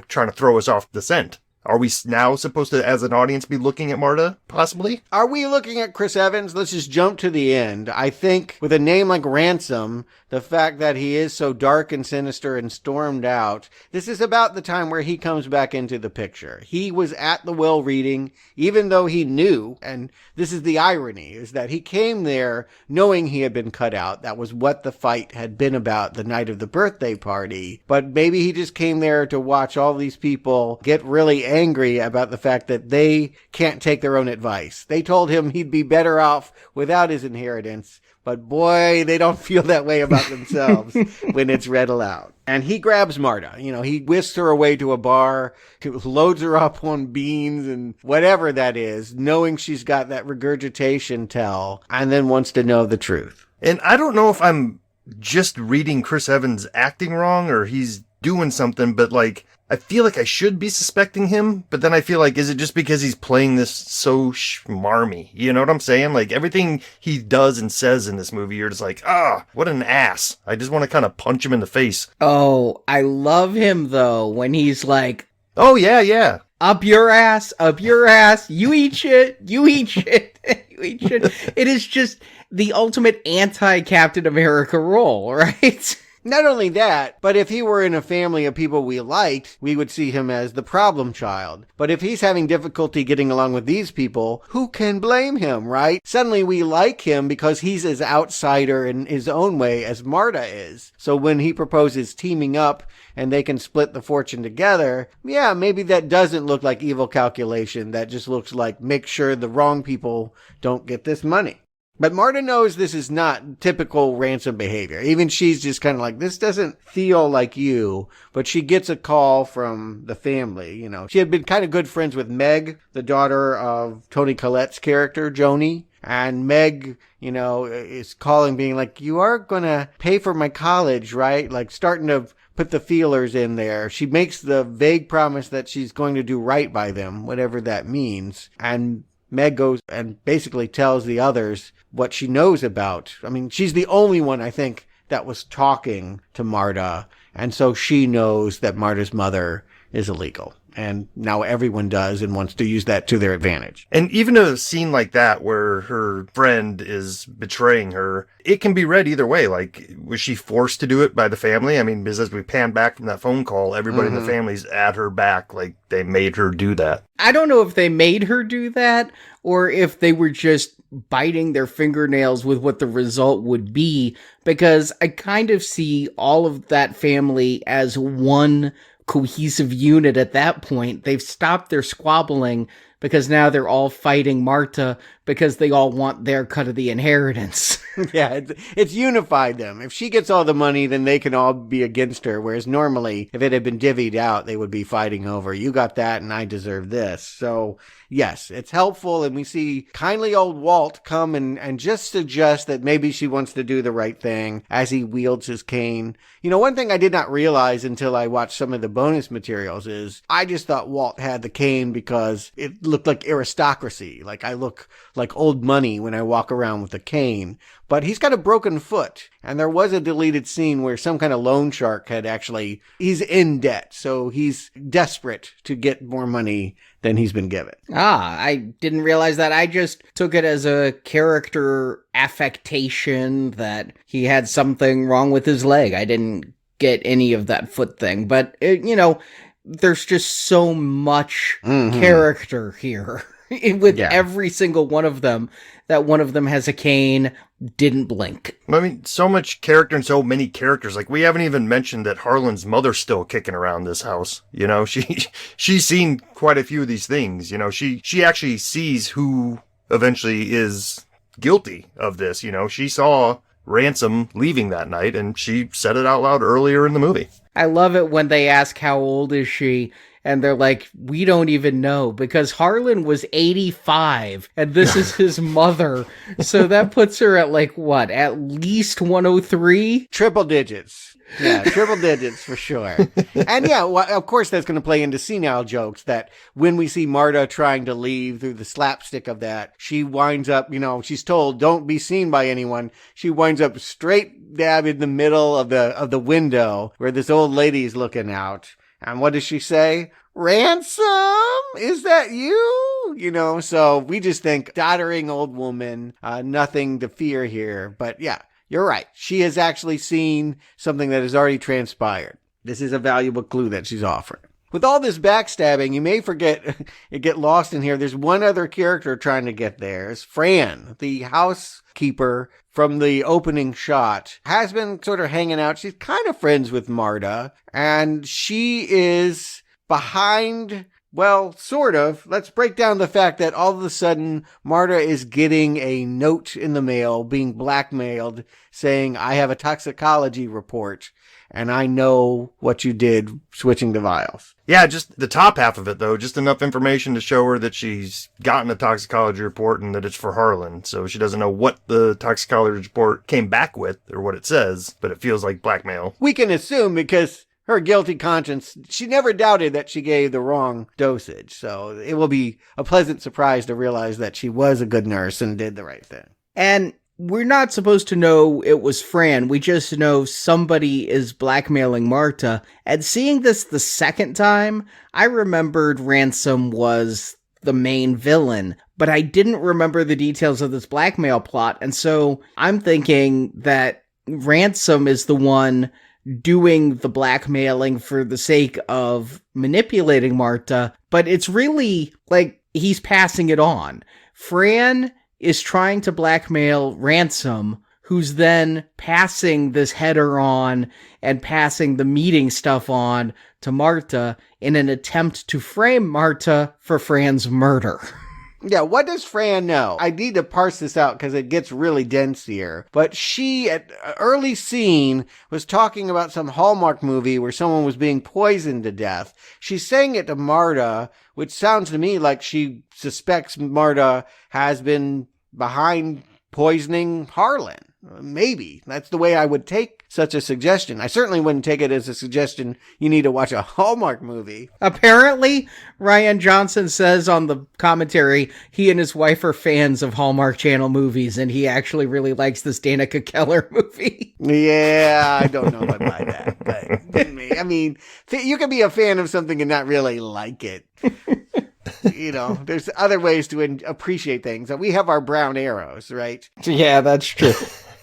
trying to throw us off the scent. Are we now supposed to, as an audience, be looking at Marta, possibly? Are we looking at Chris Evans? Let's just jump to the end. I think with a name like Ransom, the fact that he is so dark and sinister and stormed out, this is about the time where he comes back into the picture. He was at the will reading, even though he knew, and this is the irony, is that he came there knowing he had been cut out. That was what the fight had been about the night of the birthday party. But maybe he just came there to watch all these people get really angry about the fact that they can't take their own advice. They told him he'd be better off without his inheritance, but boy, they don't feel that way about themselves when it's read aloud. And he grabs Marta. He whisks her away to a bar, loads her up on beans and whatever that is, knowing she's got that regurgitation tell, and then wants to know the truth. And I don't know if I'm just reading Chris Evans acting wrong or he's doing something, but I feel like I should be suspecting him, but then I feel like, is it just because he's playing this so schmarmy? You know what I'm saying? Everything he does and says in this movie, you're just like, what an ass. I just want to kind of punch him in the face. Oh, I love him, though, when he's like, oh, yeah. Up your ass, you eat shit, you eat shit, you eat shit. It is just the ultimate anti-Captain America role, right? Not only that, but if he were in a family of people we liked, we would see him as the problem child. But if he's having difficulty getting along with these people, who can blame him, right? Suddenly we like him because he's as outsider in his own way as Marta is. So when he proposes teaming up and they can split the fortune together, yeah, maybe that doesn't look like evil calculation. That just looks like make sure the wrong people don't get this money. But Marta knows this is not typical Ransom behavior. Even she's just kind of like, this doesn't feel like you. But she gets a call from the family, She had been kind of good friends with Meg, the daughter of Toni Collette's character, Joni. And Meg, is calling being like, you are going to pay for my college, right? Starting to put the feelers in there. She makes the vague promise that she's going to do right by them, whatever that means. And Meg goes and basically tells the others what she knows about. I mean, she's the only one, I think, that was talking to Marta. And so she knows that Marta's mother is illegal. And now everyone does and wants to use that to their advantage. And even a scene like that where her friend is betraying her, it can be read either way. Was she forced to do it by the family? I mean, because as we pan back from that phone call, everybody in the family's at her back. They made her do that. I don't know if they made her do that or if they were just biting their fingernails with what the result would be, because I kind of see all of that family as one cohesive unit at that point. They've stopped their squabbling because now they're all fighting Marta because they all want their cut of the inheritance. Yeah, it's unified them. If she gets all the money, then they can all be against her, whereas normally, if it had been divvied out, they would be fighting over, you got that and I deserve this. So, yes, it's helpful, and we see kindly old Walt come and just suggest that maybe she wants to do the right thing as he wields his cane. One thing I did not realize until I watched some of the bonus materials is I just thought Walt had the cane because it looked like aristocracy. I look like old money when I walk around with a cane. But he's got a broken foot, and there was a deleted scene where some kind of loan shark he's in debt, so he's desperate to get more money than he's been given. I didn't realize that. I just took it as a character affectation that he had something wrong with his leg. I didn't get any of that foot thing, but there's just so much character here with every single one of them. That one of them has a cane, didn't blink. I mean, so much character and so many characters. Like, we haven't even mentioned that Harlan's mother's still kicking around this house. You know, she's seen quite a few of these things. You know, she actually sees who eventually is guilty of this. You know, she saw Ransom leaving that night, and she said it out loud earlier in the movie. I love it when they ask how old is she, and they're like, we don't even know, because Harlan was 85, and this is his mother. So that puts her at like, what, at least 103? Triple digits. Yeah, triple digits for sure. And yeah, well, of course that's going to play into senile jokes that when we see Marta trying to leave through the slapstick of that, she winds up, you know, she's told don't be seen by anyone. She winds up straight dab in the middle of the window where this old lady's looking out. And what does she say? Ransom? Is that you? You know, so we just think doddering old woman, nothing to fear here. But yeah. You're right. She has actually seen something that has already transpired. This is a valuable clue that she's offering. With all this backstabbing, you may forget, get lost in here. There's one other character trying to get there. It's Fran, the housekeeper from the opening shot, has been sort of hanging out. She's kind of friends with Marta, and she is behind... Well, sort of. Let's break down the fact that all of a sudden Marta is getting a note in the mail, being blackmailed, saying, I have a toxicology report, and I know what you did switching the vials. Yeah, just the top half of it, though. Just enough information to show her that she's gotten a toxicology report and that it's for Harlan. So she doesn't know what the toxicology report came back with or what it says, but it feels like blackmail. We can assume because... her guilty conscience, she never doubted that she gave the wrong dosage. So it will be a pleasant surprise to realize that she was a good nurse and did the right thing. And we're not supposed to know it was Fran. We just know somebody is blackmailing Marta. And seeing this the second time, I remembered Ransom was the main villain, but I didn't remember the details of this blackmail plot. And so I'm thinking that Ransom is the one doing the blackmailing for the sake of manipulating Marta, but it's really like he's passing it on. Fran is trying to blackmail Ransom, who's then passing this header on and passing the meeting stuff on to Marta in an attempt to frame Marta for Fran's murder. Yeah, what does Fran know? I need to parse this out because it gets really dense here. But she, at an early scene, was talking about some Hallmark movie where someone was being poisoned to death. She's saying it to Marta, which sounds to me like she suspects Marta has been behind poisoning Harlan. Maybe. That's the way I would take such a suggestion. I certainly wouldn't take it as a suggestion you need to watch a Hallmark movie. Apparently, Rian Johnson says on the commentary he and his wife are fans of Hallmark Channel movies, and he actually really likes this Danica Keller movie. Yeah, I don't know about that. But I mean, you can be a fan of something and not really like it. You know, there's other ways to appreciate things. We have our brown arrows, right? Yeah, that's true.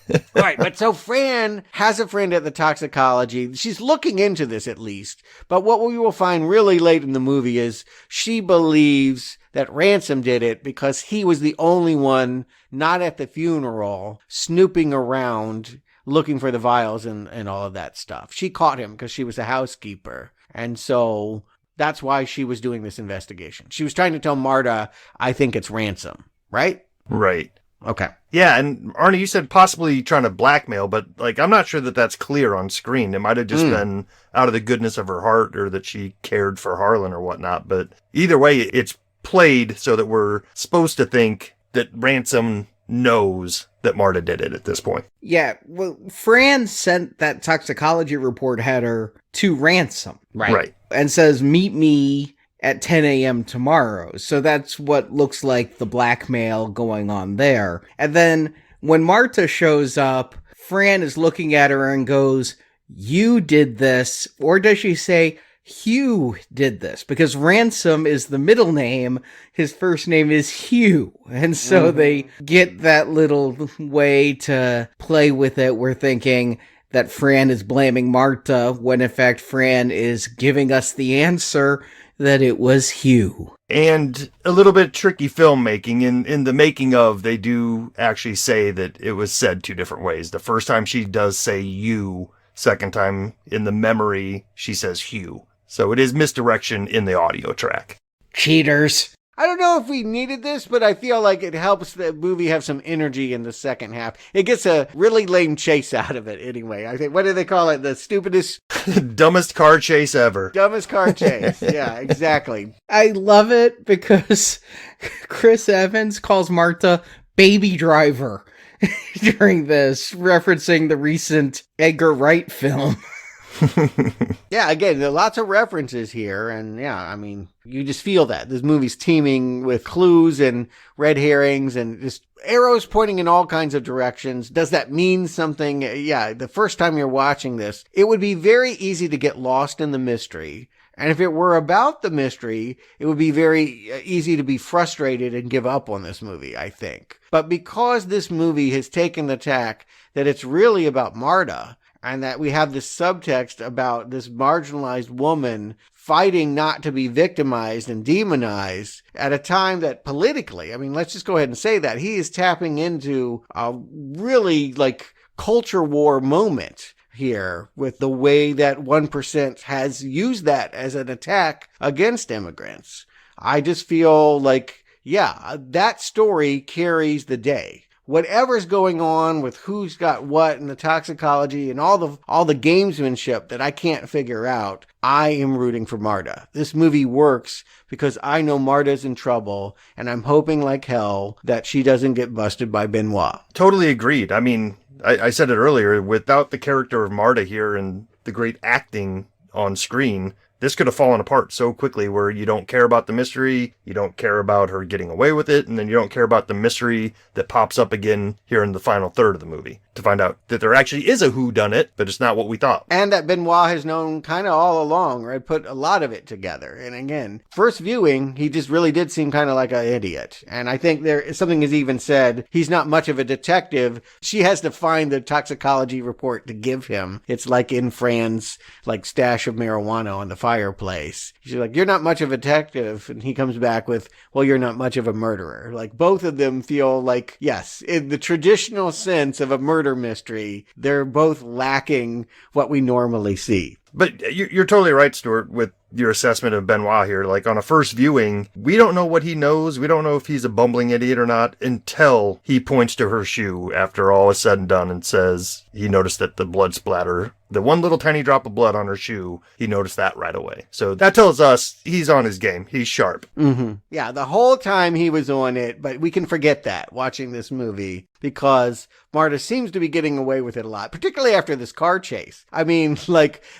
All right, but so Fran has a friend at the toxicology. She's looking into this at least. But what we will find really late in the movie is she believes that Ransom did it because he was the only one not at the funeral snooping around looking for the vials and all of that stuff. She caught him because she was a housekeeper. And so that's why she was doing this investigation. She was trying to tell Marta, I think it's Ransom, right? Right. Okay. Yeah, and Arnie, you said possibly trying to blackmail, but like I'm not sure that that's clear on screen. It might have just been out of the goodness of her heart or that she cared for Harlan or whatnot. But either way, it's played so that we're supposed to think that Ransom knows that Marta did it at this point. Yeah, well, Fran sent that toxicology report header to Ransom, Right. And says, meet me at 10 a.m. tomorrow. So that's what looks like the blackmail going on there. And then when Marta shows up, Fran is looking at her and goes, you did this. Or does she say, Hugh did this? Because Ransom is the middle name. His first name is Hugh. And so they get that little way to play with it. We're thinking that Fran is blaming Marta, when in fact Fran is giving us the answer that it was Hugh. And a little bit tricky filmmaking. In the making of, they do actually say that it was said two different ways. The first time she does say you, second time in the memory, she says Hugh. So it is misdirection in the audio track. Cheaters. I don't know if we needed this, but I feel like it helps the movie have some energy in the second half. It gets a really lame chase out of it anyway. I think, what do they call it? The stupidest... Dumbest car chase ever. Dumbest car chase. Yeah, exactly. I love it because Chris Evans calls Marta Baby Driver during this, referencing the recent Edgar Wright film. Yeah, again, there are lots of references here, and yeah, I mean, you just feel that. This movie's teeming with clues and red herrings and just arrows pointing in all kinds of directions. Does that mean something? Yeah, the first time you're watching this, it would be very easy to get lost in the mystery. And if it were about the mystery, it would be very easy to be frustrated and give up on this movie, I think. But because this movie has taken the tack that it's really about Marta, and that we have this subtext about this marginalized woman fighting not to be victimized and demonized at a time that politically, I mean, let's just go ahead and say that, he is tapping into a really culture war moment here with the way that 1% has used that as an attack against immigrants. I just feel like, yeah, that story carries the day. Whatever's going on with who's got what and the toxicology and all the gamesmanship that I can't figure out, I am rooting for Marta. This movie works because I know Marta's in trouble, and I'm hoping like hell that she doesn't get busted by Benoit. Totally agreed. I mean, I said it earlier, without the character of Marta here and the great acting on screen, this could have fallen apart so quickly where you don't care about the mystery, you don't care about her getting away with it, and then you don't care about the mystery that pops up again here in the final third of the movie to find out that there actually is a whodunit, but it's not what we thought. And that Benoit has known kind of all along, right? Put a lot of it together. And again, first viewing, he just really did seem kind of like an idiot. And I think there is something is even said, he's not much of a detective. She has to find the toxicology report to give him. It's like in Fran's stash of marijuana on the fireplace. She's like, you're not much of a detective. And he comes back with, well, you're not much of a murderer. Both of them feel like, yes, in the traditional sense of a murder mystery, they're both lacking what we normally see. But you're totally right, Stuart, with your assessment of Benoit here. On a first viewing, we don't know what he knows. We don't know if he's a bumbling idiot or not until he points to her shoe after all is said and done and says he noticed that the blood splatter, the one little tiny drop of blood on her shoe, he noticed that right away. So that tells us he's on his game. He's sharp. Mm-hmm. Yeah, the whole time he was on it, but we can forget that watching this movie because Marta seems to be getting away with it a lot, particularly after this car chase. I mean,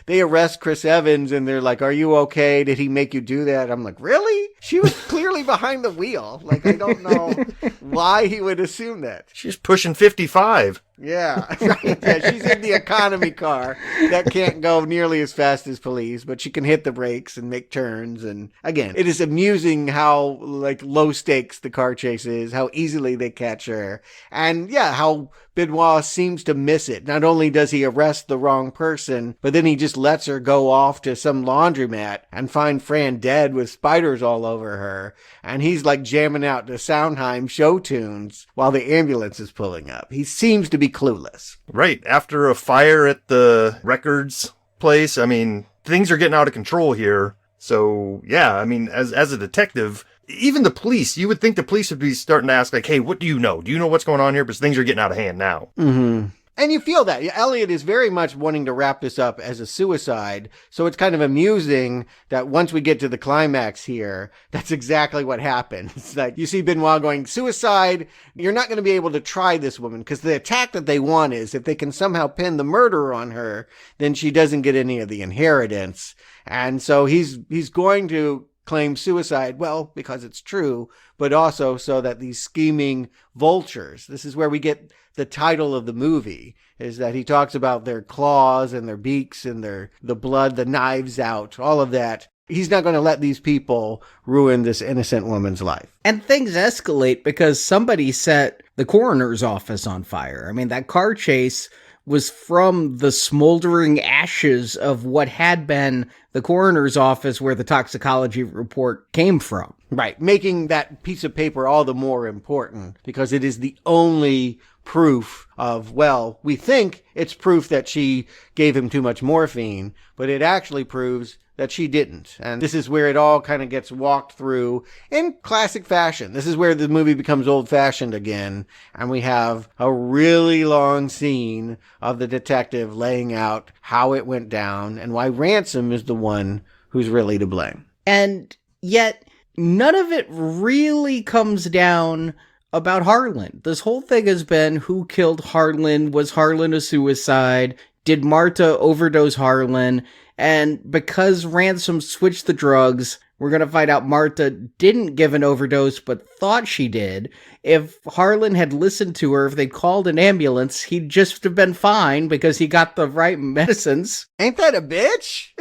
they arrest Chris Evans and they're like, are you okay? Did he make you do that? I'm like, really? She was clearly behind the wheel. I don't know why he would assume that. She's pushing 55. Yeah, right. Yeah, she's in the economy car that can't go nearly as fast as police, but she can hit the brakes and make turns. And again, it is amusing how low stakes the car chase is, how easily they catch her, and yeah, how Benoit seems to miss it. Not only does he arrest the wrong person, but then he just lets her go off to some laundromat and find Fran dead with spiders all over her. And he's jamming out the Sondheim show tunes while the ambulance is pulling up. He seems to be clueless. Right. After a fire at the records place, I mean, things are getting out of control here. So yeah, I mean, as a detective, even the police, you would think the police would be starting to ask hey, what do you know? Do you know what's going on here? Because things are getting out of hand now. Mm-hmm. And you feel that. Elliot is very much wanting to wrap this up as a suicide. So it's kind of amusing that once we get to the climax here, that's exactly what happens. You see Benoit going, suicide, you're not going to be able to try this woman because the attack that they want is if they can somehow pin the murder on her, then she doesn't get any of the inheritance. And so he's going to claim suicide, well, because it's true, but also so that these scheming vultures, this is where we get the title of the movie, is that he talks about their claws and their beaks and the blood, the knives out, all of that. He's not going to let these people ruin this innocent woman's life. And things escalate because somebody set the coroner's office on fire. I mean, that car chase was from the smoldering ashes of what had been the coroner's office where the toxicology report came from. Right, making that piece of paper all the more important because it is the only proof of, well, we think it's proof that she gave him too much morphine, but it actually proves that she didn't. And this is where it all kind of gets walked through in classic fashion. This is where the movie becomes old-fashioned again, and we have a really long scene of the detective laying out how it went down and why Ransom is the one who's really to blame. And yet, none of it really comes down about Harlan. This whole thing has been who killed Harlan? Was Harlan a suicide? Did Marta overdose Harlan? And because Ransom switched the drugs, we're going to find out Marta didn't give an overdose, but thought she did. If Harlan had listened to her, if they called an ambulance, he'd just have been fine because he got the right medicines. Ain't that a bitch?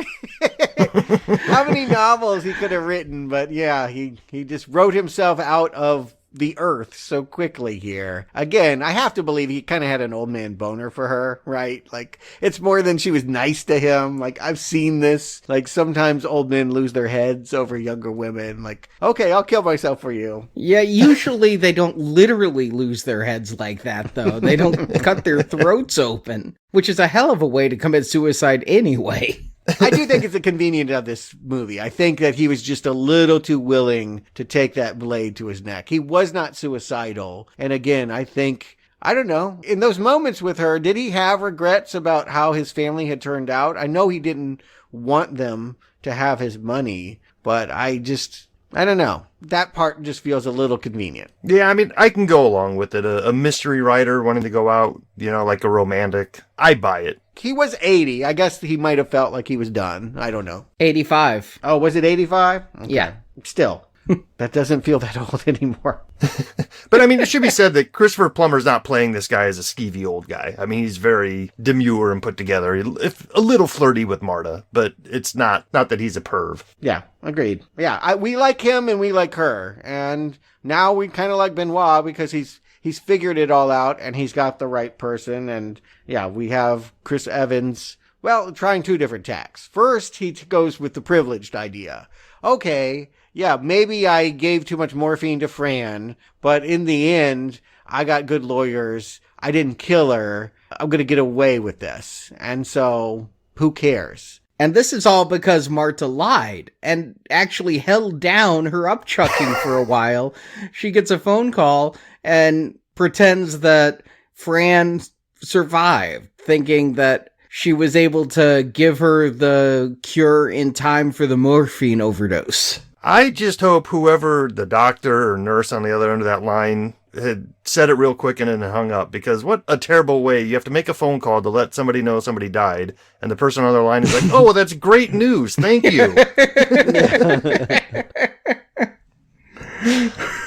How many novels he could have written, but yeah, he just wrote himself out of the earth so quickly here. Again, I have to believe he kind of had an old man boner for her, right? Like, it's more than she was nice to him. Like, I've seen this. Like, sometimes old men lose their heads over younger women. Like, okay, I'll kill myself for you. Yeah, usually they don't literally lose their heads like that, though. They don't cut their throats open, which is a hell of a way to commit suicide anyway. I do think it's a convenience of this movie. I think that he was just a little too willing to take that blade to his neck. He was not suicidal. And again, I think, I don't know, in those moments with her, did he have regrets about how his family had turned out? I know he didn't want them to have his money, but I don't know. That part just feels a little convenient. Yeah, I mean, I can go along with it. A mystery writer wanting to go out, like a romantic. I buy it. He was 80. I guess he might have felt like he was done. I don't know. 85. Oh, was it 85? Okay. Yeah. Still, that doesn't feel that old anymore. But I mean, it should be said that Christopher Plummer's not playing this guy as a skeevy old guy. I mean, he's very demure and put together. A little flirty with Marta, but it's not that he's a perv. Yeah, agreed. Yeah, we like him and we like her. And now we kind of like Benoit because he's figured it all out and he's got the right person. And yeah, we have Chris Evans, well, trying two different tacks. First, he goes with the privileged idea. Okay, yeah, maybe I gave too much morphine to Fran, but in the end, I got good lawyers. I didn't kill her. I'm going to get away with this. And so, who cares? And this is all because Marta lied and actually held down her upchucking for a while. She gets a phone call and pretends that Fran survived, thinking that she was able to give her the cure in time for the morphine overdose. I just hope whoever the doctor or nurse on the other end of that line had said it real quick and then hung up, because what a terrible way. You have to make a phone call to let somebody know somebody died, and the person on the other line is like, oh, well, that's great news. Thank you.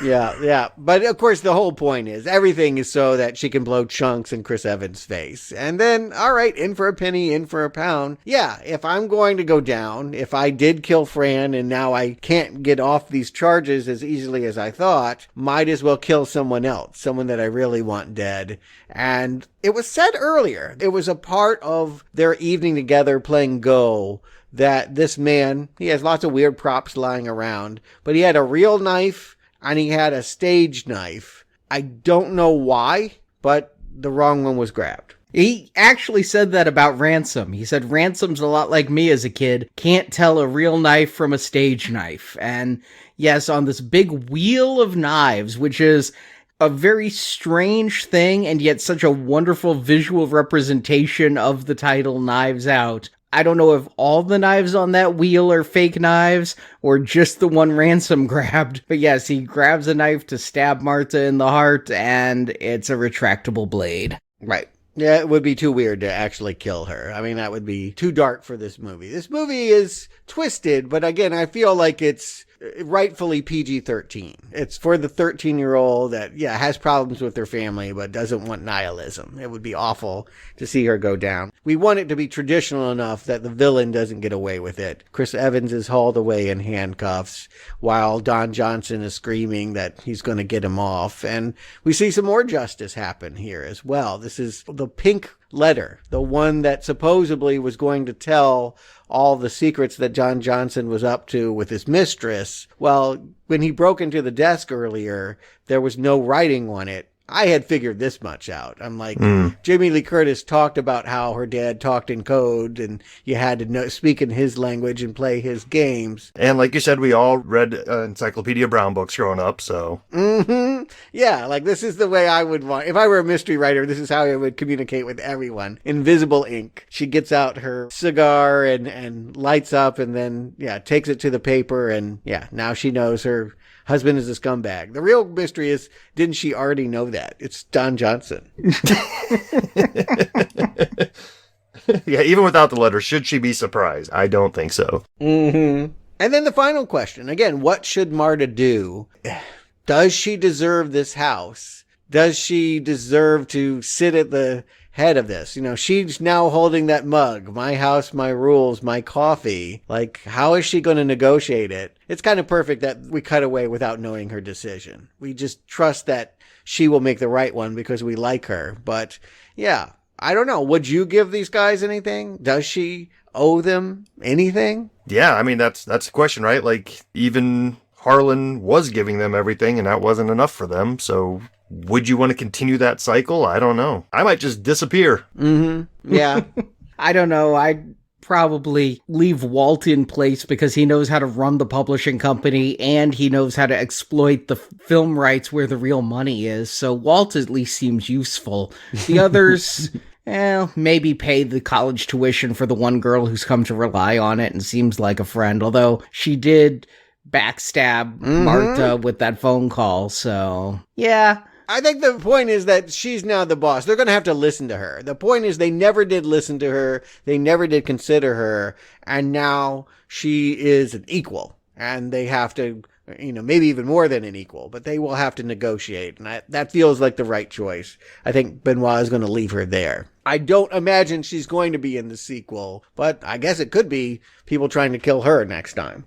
Yeah. But of course, the whole point is everything is so that she can blow chunks in Chris Evans' face. And then, all right, in for a penny, in for a pound. Yeah, if I'm going to go down, if I did kill Fran and now I can't get off these charges as easily as I thought, might as well kill someone else, someone that I really want dead. And it was said earlier, it was a part of their evening together playing Go, that this man, he has lots of weird props lying around, but he had a real knife and he had a stage knife. I don't know why, but the wrong one was grabbed. He actually said that about Ransom. He said, Ransom's a lot like me as a kid. Can't tell a real knife from a stage knife. And yes, on this big wheel of knives, which is a very strange thing and yet such a wonderful visual representation of the title Knives Out. I don't know if all the knives on that wheel are fake knives or just the one Ransom grabbed. But yes, he grabs a knife to stab Marta in the heart, and it's a retractable blade. Right. Yeah, it would be too weird to actually kill her. I mean, that would be too dark for this movie. This movie is twisted, but again, I feel like it's rightfully PG-13. It's for the 13-year-old that, yeah, has problems with their family, but doesn't want nihilism. It would be awful to see her go down. We want it to be traditional enough that the villain doesn't get away with it. Chris Evans is hauled away in handcuffs while Don Johnson is screaming that he's going to get him off. And we see some more justice happen here as well. This is the pink letter, the one that supposedly was going to tell all the secrets that John Johnson was up to with his mistress. Well, when he broke into the desk earlier, there was no writing on it. I had figured this much out. I'm like, Jamie Lee Curtis talked about how her dad talked in code and you had to speak in his language and play his games. And like you said, we all read Encyclopedia Brown books growing up, so. Yeah, like this is the way I would want. If I were a mystery writer, this is how I would communicate with everyone. Invisible ink. She gets out her cigar and lights up and then, takes it to the paper and, now she knows her husband is a scumbag. The real mystery is, didn't she already know that? It's Don Johnson. Yeah, even without the letter, should she be surprised? I don't think so. And then the final question. Again, what should Marta do? Does she deserve this house? Does she deserve to sit at the head of this? She's now holding that mug. My house, my rules, my coffee. Like, how is she going to negotiate it? It's kind of perfect that we cut away without knowing her decision. We just trust that she will make the right one because we like her. But yeah, I don't know. Would you give these guys anything? Does she owe them anything? Yeah, I mean, that's the question, right? Like, even Harlan was giving them everything and that wasn't enough for them. So would you want to continue that cycle? I don't know. I might just disappear. Yeah. I don't know. I'd probably leave Walt in place because he knows how to run the publishing company and he knows how to exploit the film rights where the real money is. So Walt at least seems useful. The others, maybe pay the college tuition for the one girl who's come to rely on it and seems like a friend. Although she did backstab Marta with that phone call. So, yeah. I think the point is that she's now the boss. They're going to have to listen to her. The point is they never did listen to her. They never did consider her. And now she is an equal. And they have to, maybe even more than an equal. But they will have to negotiate. And that feels like the right choice. I think Benoit is going to leave her there. I don't imagine she's going to be in the sequel. But I guess it could be people trying to kill her next time.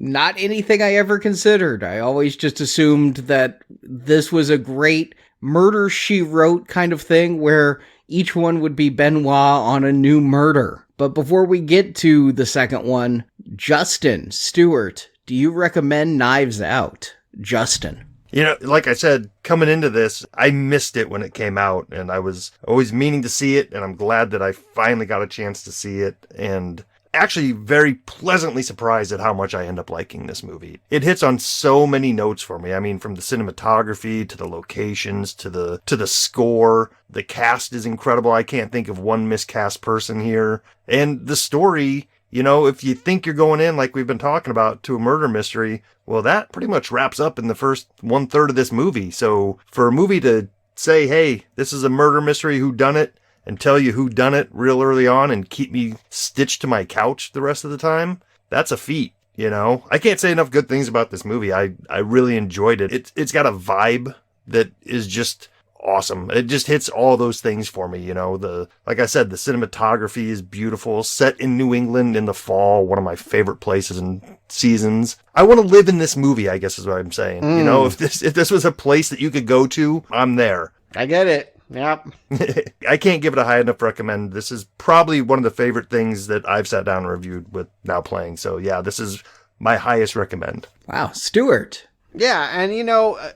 Not anything I ever considered. I always just assumed that this was a great Murder, She Wrote kind of thing where each one would be Benoit on a new murder. But before we get to the second one, Justin, Stuart, do you recommend Knives Out? Justin. Like I said, coming into this, I missed it when it came out and I was always meaning to see it and I'm glad that I finally got a chance to see it and actually very pleasantly surprised at how much I end up liking this movie. It hits on so many notes for me. I mean, from the cinematography to the locations to the score. The cast is incredible. I can't think of one miscast person here. And the story, if you think you're going in, like we've been talking about, to a murder mystery, well, that pretty much wraps up in the first 1/3 of this movie. So for a movie to say, hey, this is a murder mystery, whodunit, and tell you who done it real early on and keep me stitched to my couch the rest of the time, that's a feat, I can't say enough good things about this movie. I really enjoyed it. It's got a vibe that is just awesome. It just hits all those things for me, like I said, the cinematography is beautiful, set in New England in the fall, one of my favorite places and seasons. I want to live in this movie, I guess is what I'm saying. If this was a place that you could go to, I'm there. I get it. Yep. I can't give it a high enough recommend. This is probably one of the favorite things that I've sat down and reviewed with Now Playing. So yeah, this is my highest recommend. Wow. Stuart. Yeah, and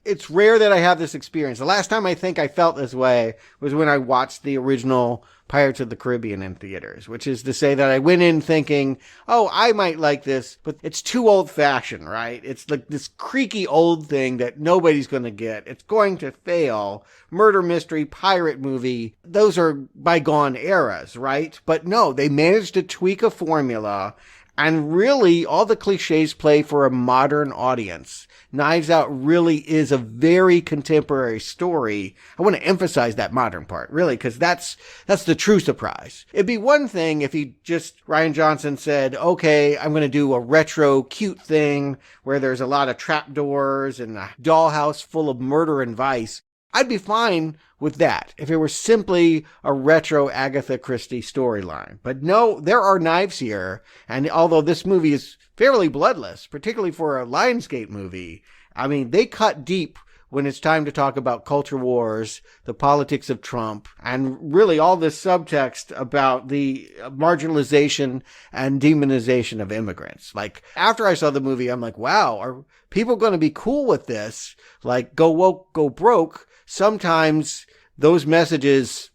it's rare that I have this experience. The last time I think I felt this way was when I watched the original Pirates of the Caribbean in theaters, which is to say that I went in thinking, oh, I might like this, but it's too old-fashioned, right? It's like this creaky old thing that nobody's going to get. It's going to fail. Murder mystery, pirate movie, those are bygone eras, right? But no, they managed to tweak a formula, and really all the cliches play for a modern audience. Knives Out really is a very contemporary story. I want to emphasize that modern part, really, because that's the true surprise. It'd be one thing if Rian Johnson said, okay, I'm going to do a retro cute thing where there's a lot of trapdoors and a dollhouse full of murder and vice. I'd be fine with that if it were simply a retro Agatha Christie storyline. But no, there are knives here, and although this movie is fairly bloodless, particularly for a Lionsgate movie, I mean, they cut deep when it's time to talk about culture wars, the politics of Trump, and really all this subtext about the marginalization and demonization of immigrants. Like, after I saw the movie, I'm like, wow, are people going to be cool with this? Like, go woke, go broke. Sometimes those messages,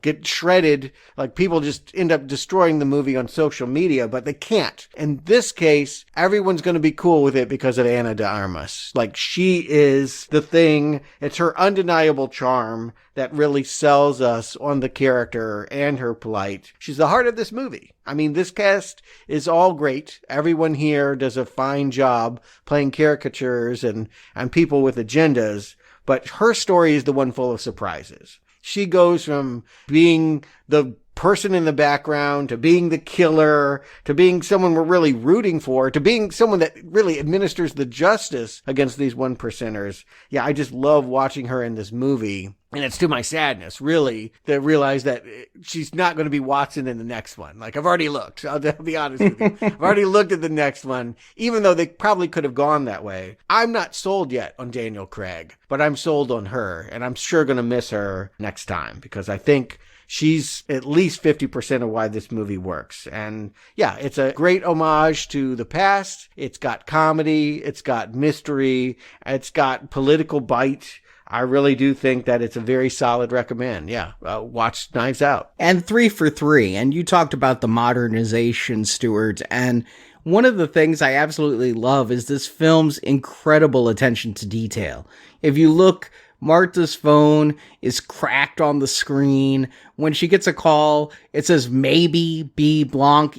get shredded. Like, people just end up destroying the movie on social media, but they can't. In this case, everyone's going to be cool with it because of Ana de Armas. Like, she is the thing. It's her undeniable charm that really sells us on the character and her plight. She's the heart of this movie. I mean, this cast is all great. Everyone here does a fine job playing caricatures and people with agendas, but her story is the one full of surprises. She goes from being the person in the background to being the killer to being someone we're really rooting for to being someone that really administers the justice against these one percenters. Yeah, I just love watching her in this movie. And it's to my sadness, really, to realize that she's not going to be Watson in the next one. Like, I've already looked. I'll be honest with you. I've already looked at the next one, even though they probably could have gone that way. I'm not sold yet on Daniel Craig, but I'm sold on her. And I'm sure going to miss her next time because I think she's at least 50% of why this movie works. And yeah, it's a great homage to the past. It's got comedy. It's got mystery. It's got political bite. I really do think that it's a very solid recommend. Yeah, watch Knives Out. And 3 for 3. And you talked about the modernization, Stuart. And one of the things I absolutely love is this film's incredible attention to detail. If you look, Martha's phone is cracked on the screen. When she gets a call, it says maybe be Blanc.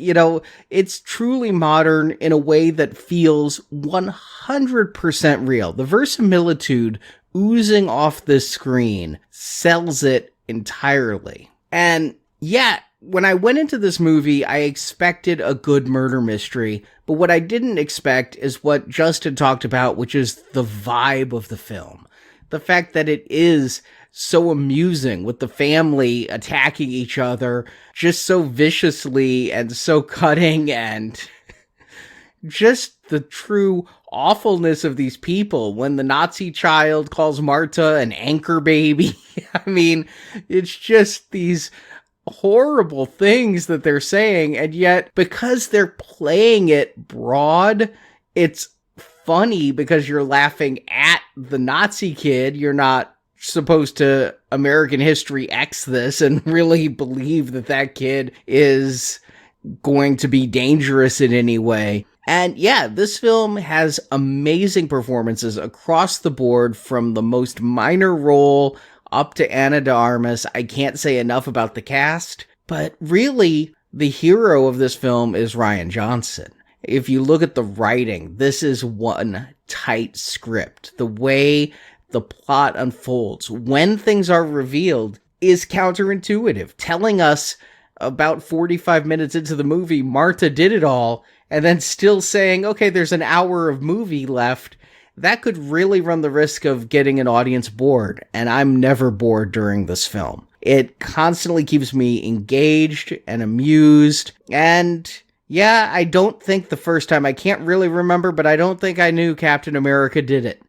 It's truly modern in a way that feels 100% real. The verisimilitude oozing off this screen sells it entirely. And yeah, when I went into this movie, I expected a good murder mystery, but what I didn't expect is what Justin talked about, which is the vibe of the film. The fact that it is so amusing with the family attacking each other just so viciously and so cutting, and just the true awfulness of these people when the Nazi child calls Marta an anchor baby. I mean, it's just these horrible things that they're saying, and yet because they're playing it broad, it's funny because you're laughing at the Nazi kid. You're not supposed to American History X this and really believe that kid is going to be dangerous in any way. And yeah, this film has amazing performances across the board, from the most minor role up to Ana de Armas. I can't say enough about the cast, but really the hero of this film is Rian Johnson. If you look at the writing, this is one tight script. The way the plot unfolds when things are revealed is counterintuitive, telling us about 45 minutes into the movie, Marta did it all, and then still saying, okay, there's an hour of movie left. That could really run the risk of getting an audience bored, and I'm never bored during this film. It constantly keeps me engaged and amused, and yeah, I don't think the first time, I can't really remember, but I don't think I knew Captain America did it,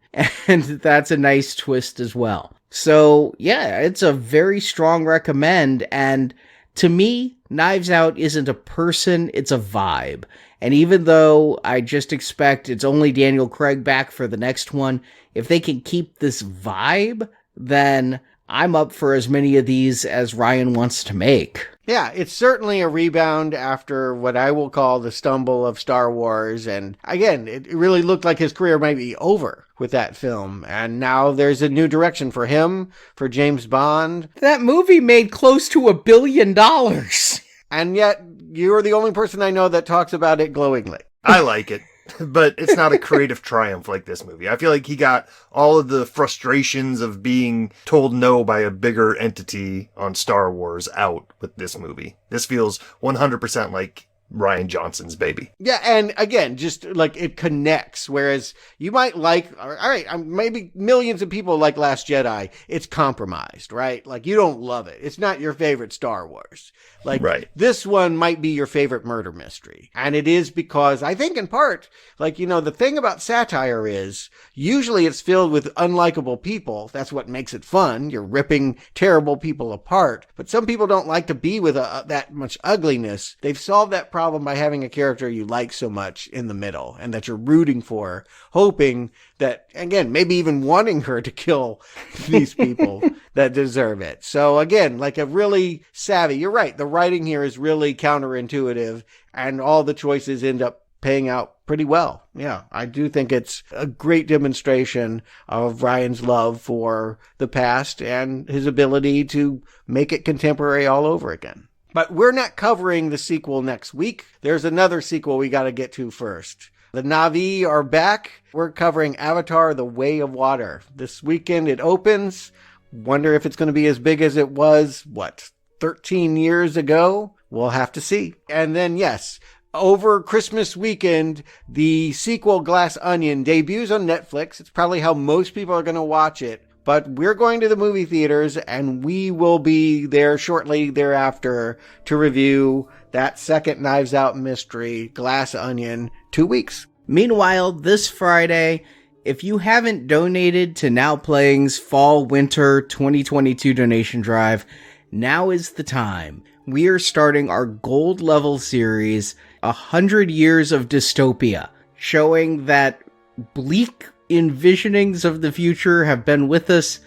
and that's a nice twist as well. So yeah, it's a very strong recommend, and to me, Knives Out isn't a person, it's a vibe. And even though I just expect it's only Daniel Craig back for the next one, if they can keep this vibe, then I'm up for as many of these as Rian wants to make. Yeah, it's certainly a rebound after what I will call the stumble of Star Wars. And again, it really looked like his career might be over with that film. And now there's a new direction for him, for James Bond. That movie made close to $1 billion. And yet, you're the only person I know that talks about it glowingly. I like it, but it's not a creative triumph like this movie. I feel like he got all of the frustrations of being told no by a bigger entity on Star Wars out with this movie. This feels 100% like Rian Johnson's baby. Yeah, and again, just like it connects. Whereas you might like, all right, maybe millions of people like Last Jedi. It's compromised, right? Like you don't love it. It's not your favorite Star Wars. Like this one might be your favorite murder mystery. And it is because I think in part, like, you know, the thing about satire is usually it's filled with unlikable people. That's what makes it fun. You're ripping terrible people apart. But some people don't like to be with that much ugliness. They've solved that problem by having a character you like so much in the middle and that you're rooting for, hoping that, again, maybe even wanting her to kill these people that deserve it. So again, like a really savvy, you're right, the writing here is really counterintuitive and all the choices end up paying out pretty well. Yeah, I do think it's a great demonstration of Rian's love for the past and his ability to make it contemporary all over again. But we're not covering the sequel next week. There's another sequel we got to get to first. The Na'vi are back. We're covering Avatar: The Way of Water. This weekend it opens. Wonder if it's going to be as big as it was, 13 years ago? We'll have to see. And then, yes, over Christmas weekend, the sequel Glass Onion debuts on Netflix. It's probably how most people are going to watch it. But we're going to the movie theaters, and we will be there shortly thereafter to review that second Knives Out mystery, Glass Onion, 2 weeks. Meanwhile, this Friday, if you haven't donated to Now Playing's Fall-Winter 2022 donation drive, now is the time. We are starting our gold level series, 100 Years of Dystopia, showing that bleak envisionings of the future have been with us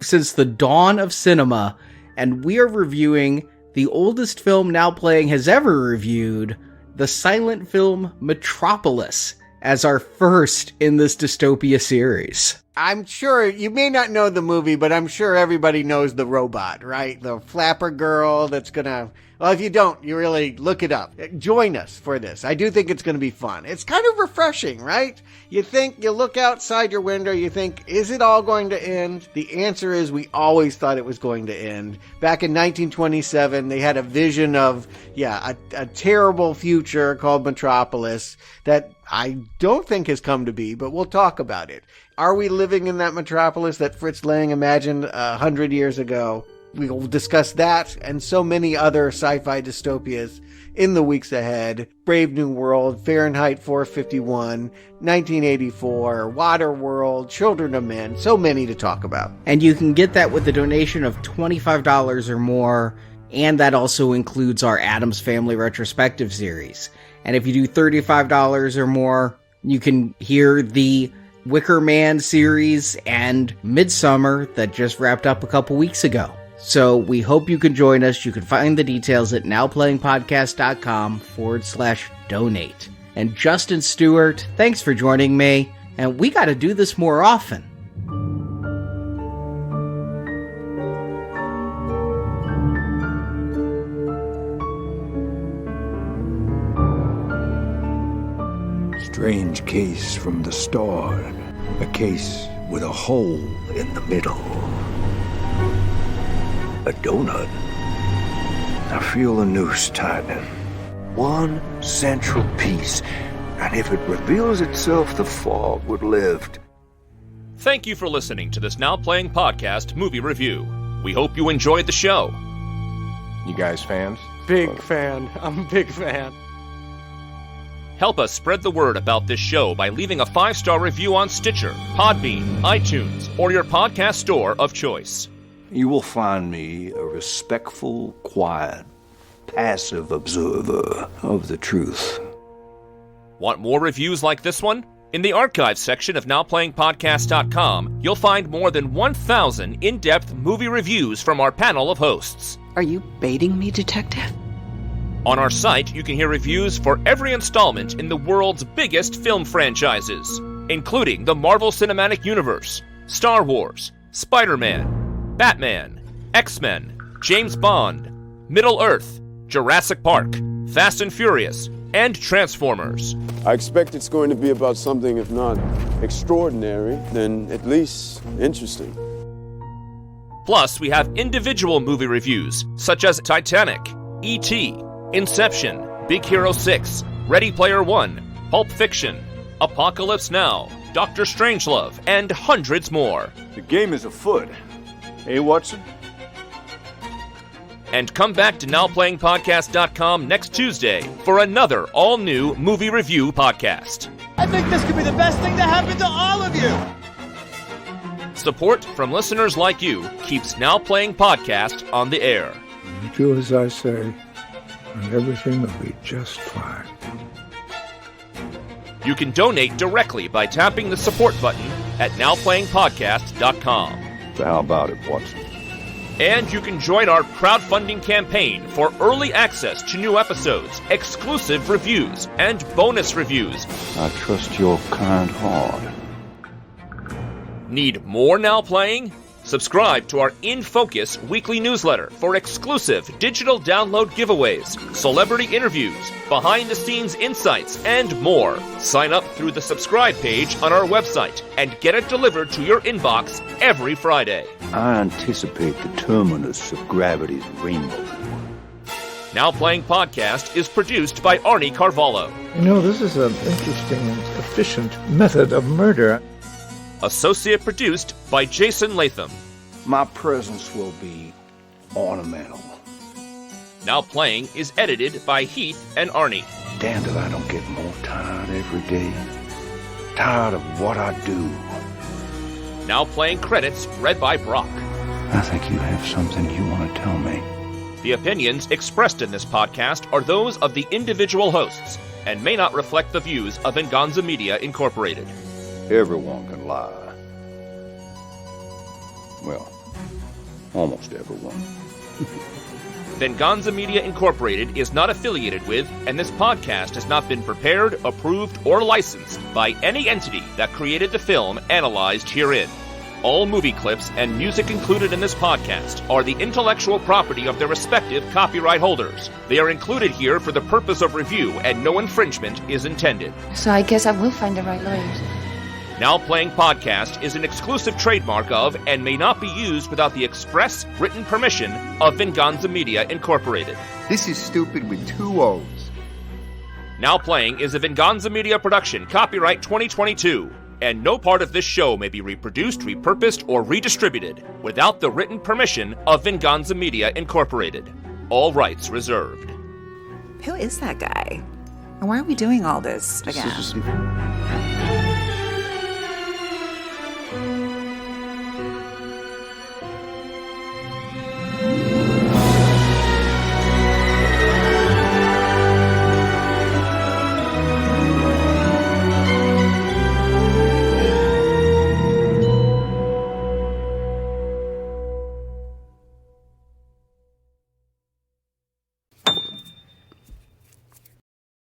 since the dawn of cinema, and we are reviewing the oldest film Now Playing has ever reviewed, the silent film Metropolis, as our first in this dystopia series. I'm sure you may not know the movie, but I'm sure everybody knows the robot, right? The flapper girl that's gonna, well, if you don't, you really look it up. Join us for this. I do think it's gonna be fun. It's kind of refreshing, right? You look outside your window, you think, is it all going to end? The answer is we always thought it was going to end. Back in 1927, they had a vision of, a terrible future called Metropolis that I don't think has come to be, but we'll talk about it. Are we living in that metropolis that Fritz Lang imagined 100 years ago? We will discuss that and so many other sci-fi dystopias in the weeks ahead. Brave New World, Fahrenheit 451, 1984, Waterworld, Children of Men, so many to talk about. And you can get that with a donation of $25 or more, and that also includes our Addams Family Retrospective series. And if you do $35 or more, you can hear the Wicker Man series and Midsummer that just wrapped up a couple weeks ago. So we hope you can join us. You can find the details at nowplayingpodcast.com/donate. And Justin Stuart, thanks for joining me. And we got to do this more often. Strange case from the start. A case with a hole in the middle. A donut. I feel the noose tightening. One central piece, and if it reveals itself, the fog would lift. Thank you for listening to this Now Playing Podcast movie review. We hope you enjoyed the show. You guys fans? Big fan. I'm a big fan. Help us spread the word about this show by leaving a 5-star review on Stitcher, Podbean, iTunes, or your podcast store of choice. You will find me a respectful, quiet, passive observer of the truth. Want more reviews like this one? In the archives section of NowPlayingPodcast.com, you'll find more than 1,000 in-depth movie reviews from our panel of hosts. Are you baiting me, detective? On our site, you can hear reviews for every installment in the world's biggest film franchises, including the Marvel Cinematic Universe, Star Wars, Spider-Man, Batman, X-Men, James Bond, Middle-earth, Jurassic Park, Fast and Furious, and Transformers. I expect it's going to be about something, if not extraordinary, then at least interesting. Plus, we have individual movie reviews, such as Titanic, E.T., Inception, Big Hero 6, Ready Player One, Pulp Fiction, Apocalypse Now, Dr. Strangelove, and hundreds more. The game is afoot. Hey, Watson? And come back to NowPlayingPodcast.com next Tuesday for another all-new movie review podcast. I think this could be the best thing to happen to all of you! Support from listeners like you keeps Now Playing Podcast on the air. Do as I say, and everything will be just fine. You can donate directly by tapping the support button at NowPlayingPodcast.com. So how about it, Watson? And you can join our crowdfunding campaign for early access to new episodes, exclusive reviews, and bonus reviews. I trust your kind heart. Need more Now Playing? Subscribe to our In Focus weekly newsletter for exclusive digital download giveaways, celebrity interviews, behind-the-scenes insights, and more. Sign up through the subscribe page on our website and get it delivered to your inbox every Friday. I anticipate the terminus of gravity's rainbow. Now Playing Podcast is produced by Arnie Carvalho. You know, this is an interesting and efficient method of murder. Associate produced by Jason Latham. My presence will be ornamental. Now Playing is edited by Heath and Arnie. Damned if I don't get more tired every day. Tired of what I do. Now Playing credits read by Brock. I think you have something you want to tell me. The opinions expressed in this podcast are those of the individual hosts and may not reflect the views of Venganza Media Incorporated. Everyone can lie. Well, almost everyone. Venganza Media Incorporated is not affiliated with, and this podcast has not been prepared, approved, or licensed by any entity that created the film analyzed herein. All movie clips and music included in this podcast are the intellectual property of their respective copyright holders. They are included here for the purpose of review, and no infringement is intended. So I guess I will find the right lawyers. Now Playing Podcast is an exclusive trademark of and may not be used without the express written permission of Venganza Media Incorporated. This is stupid with two O's. Now Playing is a Venganza Media production, copyright 2022, and no part of this show may be reproduced, repurposed, or redistributed without the written permission of Venganza Media Incorporated. All rights reserved. Who is that guy? And why are we doing all this again?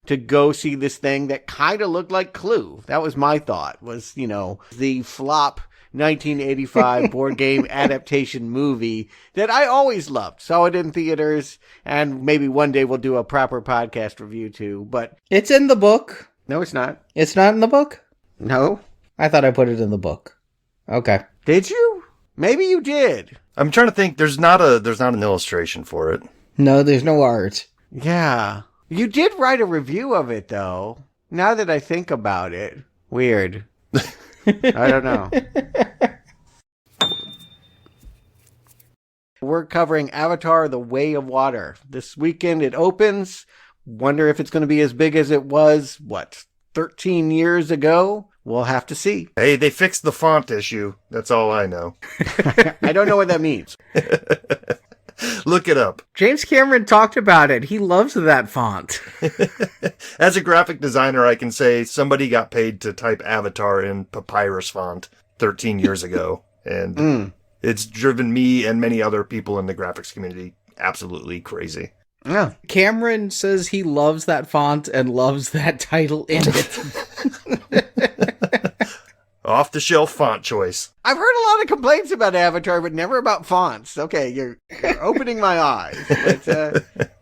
To go see this thing that kind of looked like Clue. That was my thought, was, you know, the flop 1985 board game adaptation movie that I always loved. Saw it in theaters, and maybe one day we'll do a proper podcast review too, but... It's in the book. No, it's not. It's not in the book? No. I thought I put it in the book. Okay. Did you? Maybe you did. I'm trying to think. There's not an illustration for it. No, there's no art. Yeah. You did write a review of it, though. Now that I think about it. Weird. I don't know. We're covering Avatar: The Way of Water. This weekend it opens. Wonder if it's going to be as big as it was, 13 years ago? We'll have to see. Hey, they fixed the font issue. That's all I know. I don't know what that means. Look it up. James Cameron talked about it. He loves that font. As a graphic designer, I can say somebody got paid to type Avatar in papyrus font 13 years ago. And it's driven me and many other people in the graphics community absolutely crazy. Yeah. Cameron says he loves that font and loves that title in it. Off-the-shelf font choice. I've heard a lot of complaints about Avatar, but never about fonts. Okay, you're opening my eyes. But,